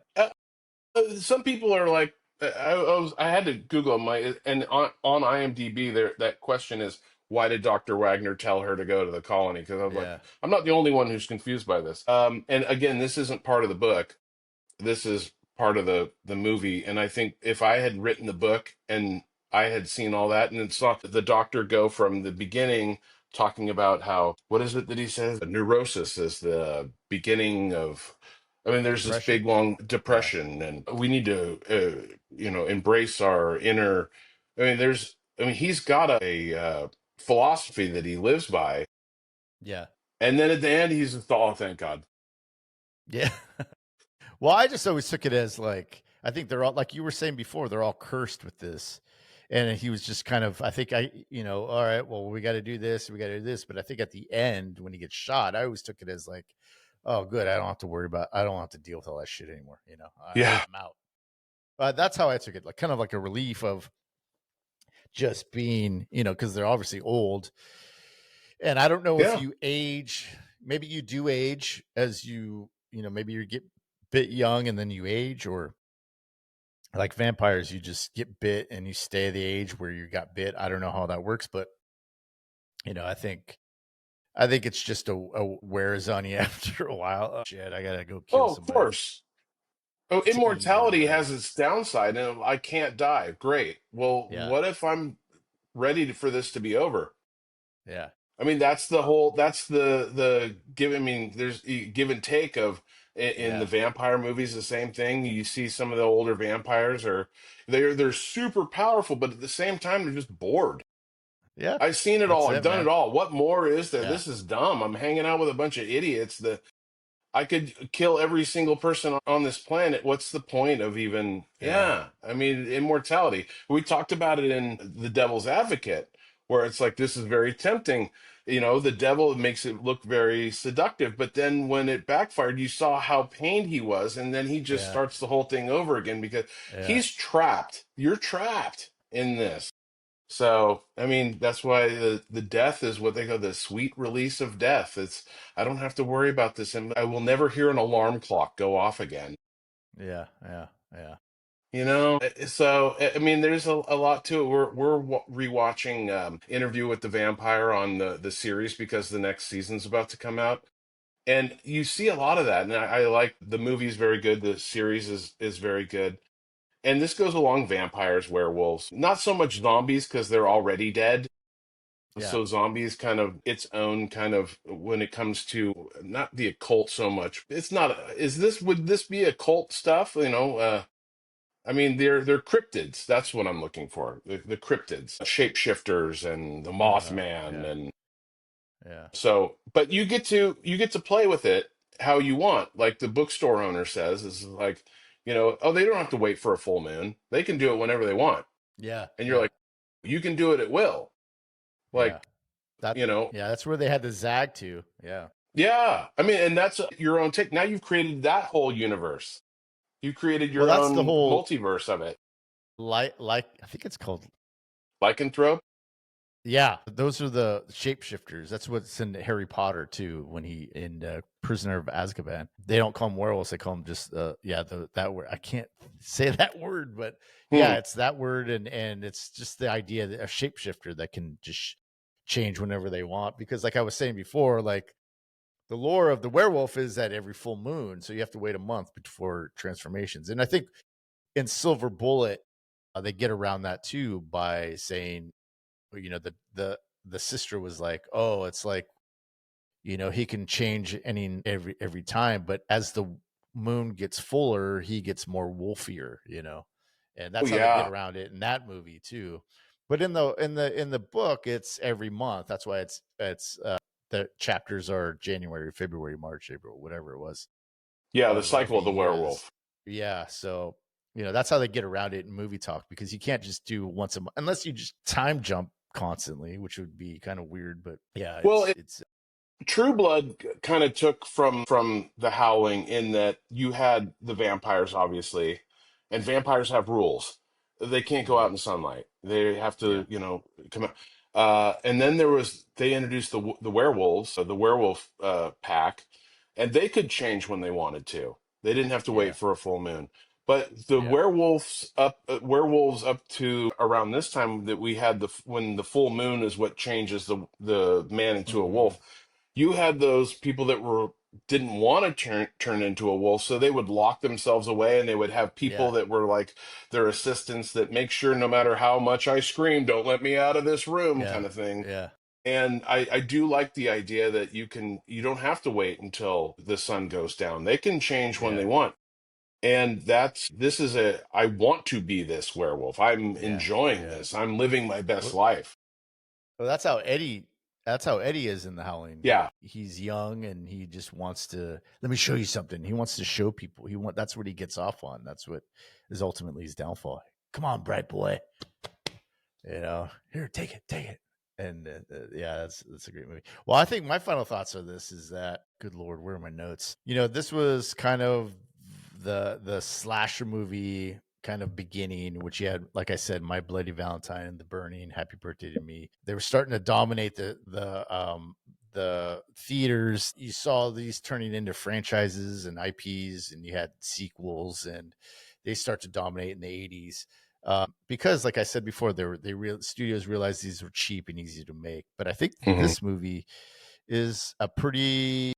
[SPEAKER 2] some people are like I had to Google my and on IMDb there that question is why did Dr. Wagner tell her to go to the colony? Because I was like,
[SPEAKER 1] Yeah.
[SPEAKER 2] I'm not the only one who's confused by this. And again, this isn't part of the book. This is part of the movie. And I think if I had written the book and I had seen all that and then saw the doctor go from the beginning talking about how what is it that he says? Neurosis is the beginning of. I mean, there's this
[SPEAKER 1] Depression.
[SPEAKER 2] big long
[SPEAKER 1] Yeah.
[SPEAKER 2] depression, and we need to, embrace our inner. I mean, he's got a philosophy that he lives by,
[SPEAKER 1] Yeah.
[SPEAKER 2] and then at the end, he's just, oh, thank God.
[SPEAKER 1] Yeah. Well, I just always took it as like I think they're all like you were saying before, they're all cursed with this. And he was just kind of, I think all right, well, we got to do this, we got to do this. But I think at the end, when he gets shot, I always took it as like, oh, good, I don't have to deal with all that shit anymore.
[SPEAKER 2] Yeah,
[SPEAKER 1] I'm out. That's how I took it, like kind of like a relief of just being, because they're obviously old. And I don't know if
[SPEAKER 2] yeah.
[SPEAKER 1] you age, maybe you do age as maybe you get bit young and then you age, or like vampires, you just get bit and you stay the age where you got bit. I don't know how that works, but I think it's just a wears on you after a while. Oh, shit, I gotta go kill
[SPEAKER 2] Oh, of
[SPEAKER 1] somebody.
[SPEAKER 2] course. Oh,
[SPEAKER 1] It's easier,
[SPEAKER 2] immortality
[SPEAKER 1] right?
[SPEAKER 2] has its downside, and I can't die. Great. Well,
[SPEAKER 1] Yeah,
[SPEAKER 2] what if I'm ready for this to be over?
[SPEAKER 1] yeah,
[SPEAKER 2] I mean, that's the give. I mean, there's give and take of in the
[SPEAKER 1] yeah,
[SPEAKER 2] vampire movies, the same thing. You see some of the older vampires are they're super powerful, but at the same time, they're just bored.
[SPEAKER 1] yeah.
[SPEAKER 2] I've seen it
[SPEAKER 1] That's
[SPEAKER 2] all. I've
[SPEAKER 1] it,
[SPEAKER 2] done it
[SPEAKER 1] man.
[SPEAKER 2] all. What more is there?
[SPEAKER 1] Yeah,
[SPEAKER 2] This is dumb. I'm hanging out with a bunch of idiots. I could kill every single person on this planet. What's the point of even,
[SPEAKER 1] yeah,
[SPEAKER 2] yeah, I mean, immortality. We talked about it in The Devil's Advocate, where it's like, this is very tempting. The devil makes it look very seductive, but then when it backfired, you saw how pained he was, and then he just
[SPEAKER 1] yeah,
[SPEAKER 2] starts the whole thing over again because
[SPEAKER 1] yeah,
[SPEAKER 2] he's trapped. You're trapped in this. So, I mean, that's why the death is what they call the sweet release of death. I don't have to worry about this, and I will never hear an alarm clock go off again.
[SPEAKER 1] yeah, yeah, yeah,
[SPEAKER 2] So I mean, there's a lot to it. We're rewatching Interview with the Vampire on the series because the next season's about to come out, and you see a lot of that. And I like the movie's very good. The series is very good. And this goes along vampires, werewolves, not so much zombies because they're already dead.
[SPEAKER 1] yeah.
[SPEAKER 2] So zombies kind of its own kind of when it comes to not the occult so much. It's not. Would this be occult stuff? I mean they're cryptids. That's what I'm looking for. The cryptids, shapeshifters, and the Mothman,
[SPEAKER 1] Yeah,
[SPEAKER 2] and
[SPEAKER 1] yeah,
[SPEAKER 2] so. But you get to play with it how you want. Like the bookstore owner says, is like, oh, they don't have to wait for a full moon. They can do it whenever they want.
[SPEAKER 1] yeah,
[SPEAKER 2] And you're
[SPEAKER 1] yeah,
[SPEAKER 2] like, you can do it at will.
[SPEAKER 1] yeah.
[SPEAKER 2] Like,
[SPEAKER 1] That,
[SPEAKER 2] you know.
[SPEAKER 1] yeah, that's where they had the zag to. Yeah.
[SPEAKER 2] Yeah, I mean, and that's your own take. Now you've created that whole universe. You created
[SPEAKER 1] Well,
[SPEAKER 2] your
[SPEAKER 1] that's the
[SPEAKER 2] own
[SPEAKER 1] whole
[SPEAKER 2] multiverse of it.
[SPEAKER 1] like I think it's called.
[SPEAKER 2] Lycanthrope.
[SPEAKER 1] Yeah, those are the shapeshifters. That's what's in Harry Potter too. When he in Prisoner of Azkaban, they don't call them werewolves; they call them just that word. I can't say that word, but
[SPEAKER 2] Hmm.
[SPEAKER 1] yeah, it's that word, and it's just the idea that a shapeshifter that can just change whenever they want. Because, like I was saying before, like the lore of the werewolf is that every full moon, so you have to wait a month before transformations. And I think in Silver Bullet, they get around that too by saying the sister was like, oh, it's like, he can change every time, but as the moon gets fuller, he gets more wolfier. And
[SPEAKER 2] Oh
[SPEAKER 1] that's how they get
[SPEAKER 2] yeah,
[SPEAKER 1] around it in that movie too. But in the book, it's every month. That's why it's the chapters are January, February, March, April, whatever it was
[SPEAKER 2] yeah. The
[SPEAKER 1] of
[SPEAKER 2] cycle
[SPEAKER 1] the
[SPEAKER 2] of the
[SPEAKER 1] years.
[SPEAKER 2] werewolf.
[SPEAKER 1] Yeah, so that's how they get around it in movie talk, because you can't just do once a month unless you just time jump constantly, which would be kind of weird. But yeah,
[SPEAKER 2] Well,
[SPEAKER 1] it's
[SPEAKER 2] True Blood kind of took from the Howling in that you had the vampires, obviously, and vampires have rules. They can't go out in sunlight. They have
[SPEAKER 1] Yeah.
[SPEAKER 2] to, come out. And then they introduced the werewolves, the werewolf pack, and they could change when they wanted to. They didn't have to
[SPEAKER 1] Yeah.
[SPEAKER 2] wait for a full moon. But the
[SPEAKER 1] Yeah.
[SPEAKER 2] werewolves up to around this time that we had when the full moon is what changes the man into a
[SPEAKER 1] Hmm.
[SPEAKER 2] wolf. You had those people that didn't want to turn into a wolf, so they would lock themselves away, and they would have people
[SPEAKER 1] Yeah.
[SPEAKER 2] that were like their assistants that make sure no matter how much I scream, don't let me out of this room,
[SPEAKER 1] Yeah.
[SPEAKER 2] kind of thing.
[SPEAKER 1] Yeah.
[SPEAKER 2] And I do like the idea that you don't have to wait until the sun goes down. They can change when
[SPEAKER 1] Yeah.
[SPEAKER 2] they want. And this is I want to be this werewolf. I'm
[SPEAKER 1] Yeah.
[SPEAKER 2] enjoying
[SPEAKER 1] Yeah.
[SPEAKER 2] this. I'm living my best
[SPEAKER 1] Well,
[SPEAKER 2] life.
[SPEAKER 1] well, that's how Eddie. That's how Eddie is in the Howling.
[SPEAKER 2] Yeah.
[SPEAKER 1] He's young and he just wants to. Let me show you something. He wants to show people. That's what he gets off on. That's what is ultimately his downfall. Come on, bright boy. Here, take it. And yeah, that's a great movie. Well, I think my final thoughts of this is that, good Lord, where are my notes? This was kind of the slasher movie kind of beginning, which you had, like I said, My Bloody Valentine, The Burning, Happy Birthday to Me. They were starting to dominate the theaters. You saw these turning into franchises and IPs, and you had sequels, and they start to dominate in the 80s. Because, like I said before, studios realized these were cheap and easy to make. But I think
[SPEAKER 2] Hmm.
[SPEAKER 1] this movie is a pretty.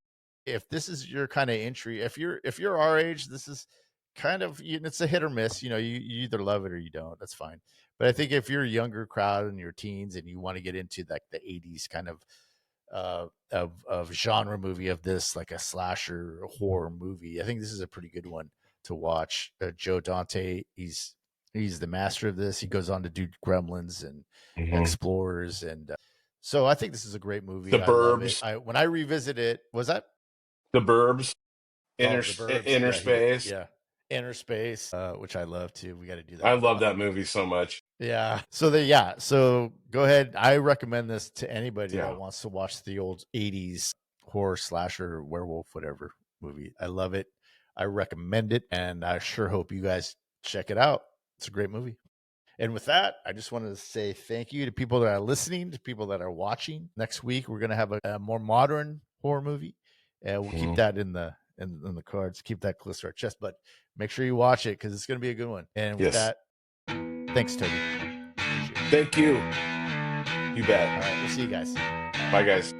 [SPEAKER 1] If this is your kind of entry, if you're our age, this is kind of, it's a hit or miss. You either love it or you don't. That's fine. But I think if you're a younger crowd and your teens and you want to get into like the 80s kind of genre movie of this, like a slasher horror movie, I think this is a pretty good one to watch. Joe Dante, he's the master of this. He goes on to do Gremlins and
[SPEAKER 2] Hmm.
[SPEAKER 1] Explorers, and so I think this is a great
[SPEAKER 2] The
[SPEAKER 1] movie. I love it.
[SPEAKER 2] Burbs,
[SPEAKER 1] I When I revisit it, was that
[SPEAKER 2] the Burbs,
[SPEAKER 1] the Burbs?
[SPEAKER 2] inner
[SPEAKER 1] Yeah, he did.
[SPEAKER 2] space.
[SPEAKER 1] Yeah, Inner Space, which I love too. We got to do
[SPEAKER 2] I
[SPEAKER 1] that
[SPEAKER 2] love
[SPEAKER 1] one.
[SPEAKER 2] that movie so much.
[SPEAKER 1] Yeah. So go ahead. I recommend this to anybody that
[SPEAKER 2] Yeah.
[SPEAKER 1] wants to watch the old 80s horror slasher werewolf whatever movie. I love it. I recommend it, and I sure hope you guys check it out. It's a great movie. And with that, I just wanted to say thank you to people that are listening, to people that are watching. Next week we're going to have a more modern horror movie, and we'll keep
[SPEAKER 2] Mhm.
[SPEAKER 1] that in the cards. Keep that close to our chest, but make sure you watch it because it's going to be a good one. And with
[SPEAKER 2] Yes.
[SPEAKER 1] that, thanks, Toby. Appreciate it.
[SPEAKER 2] Thank you. You bet.
[SPEAKER 1] All right, we'll see you guys.
[SPEAKER 2] Bye, guys.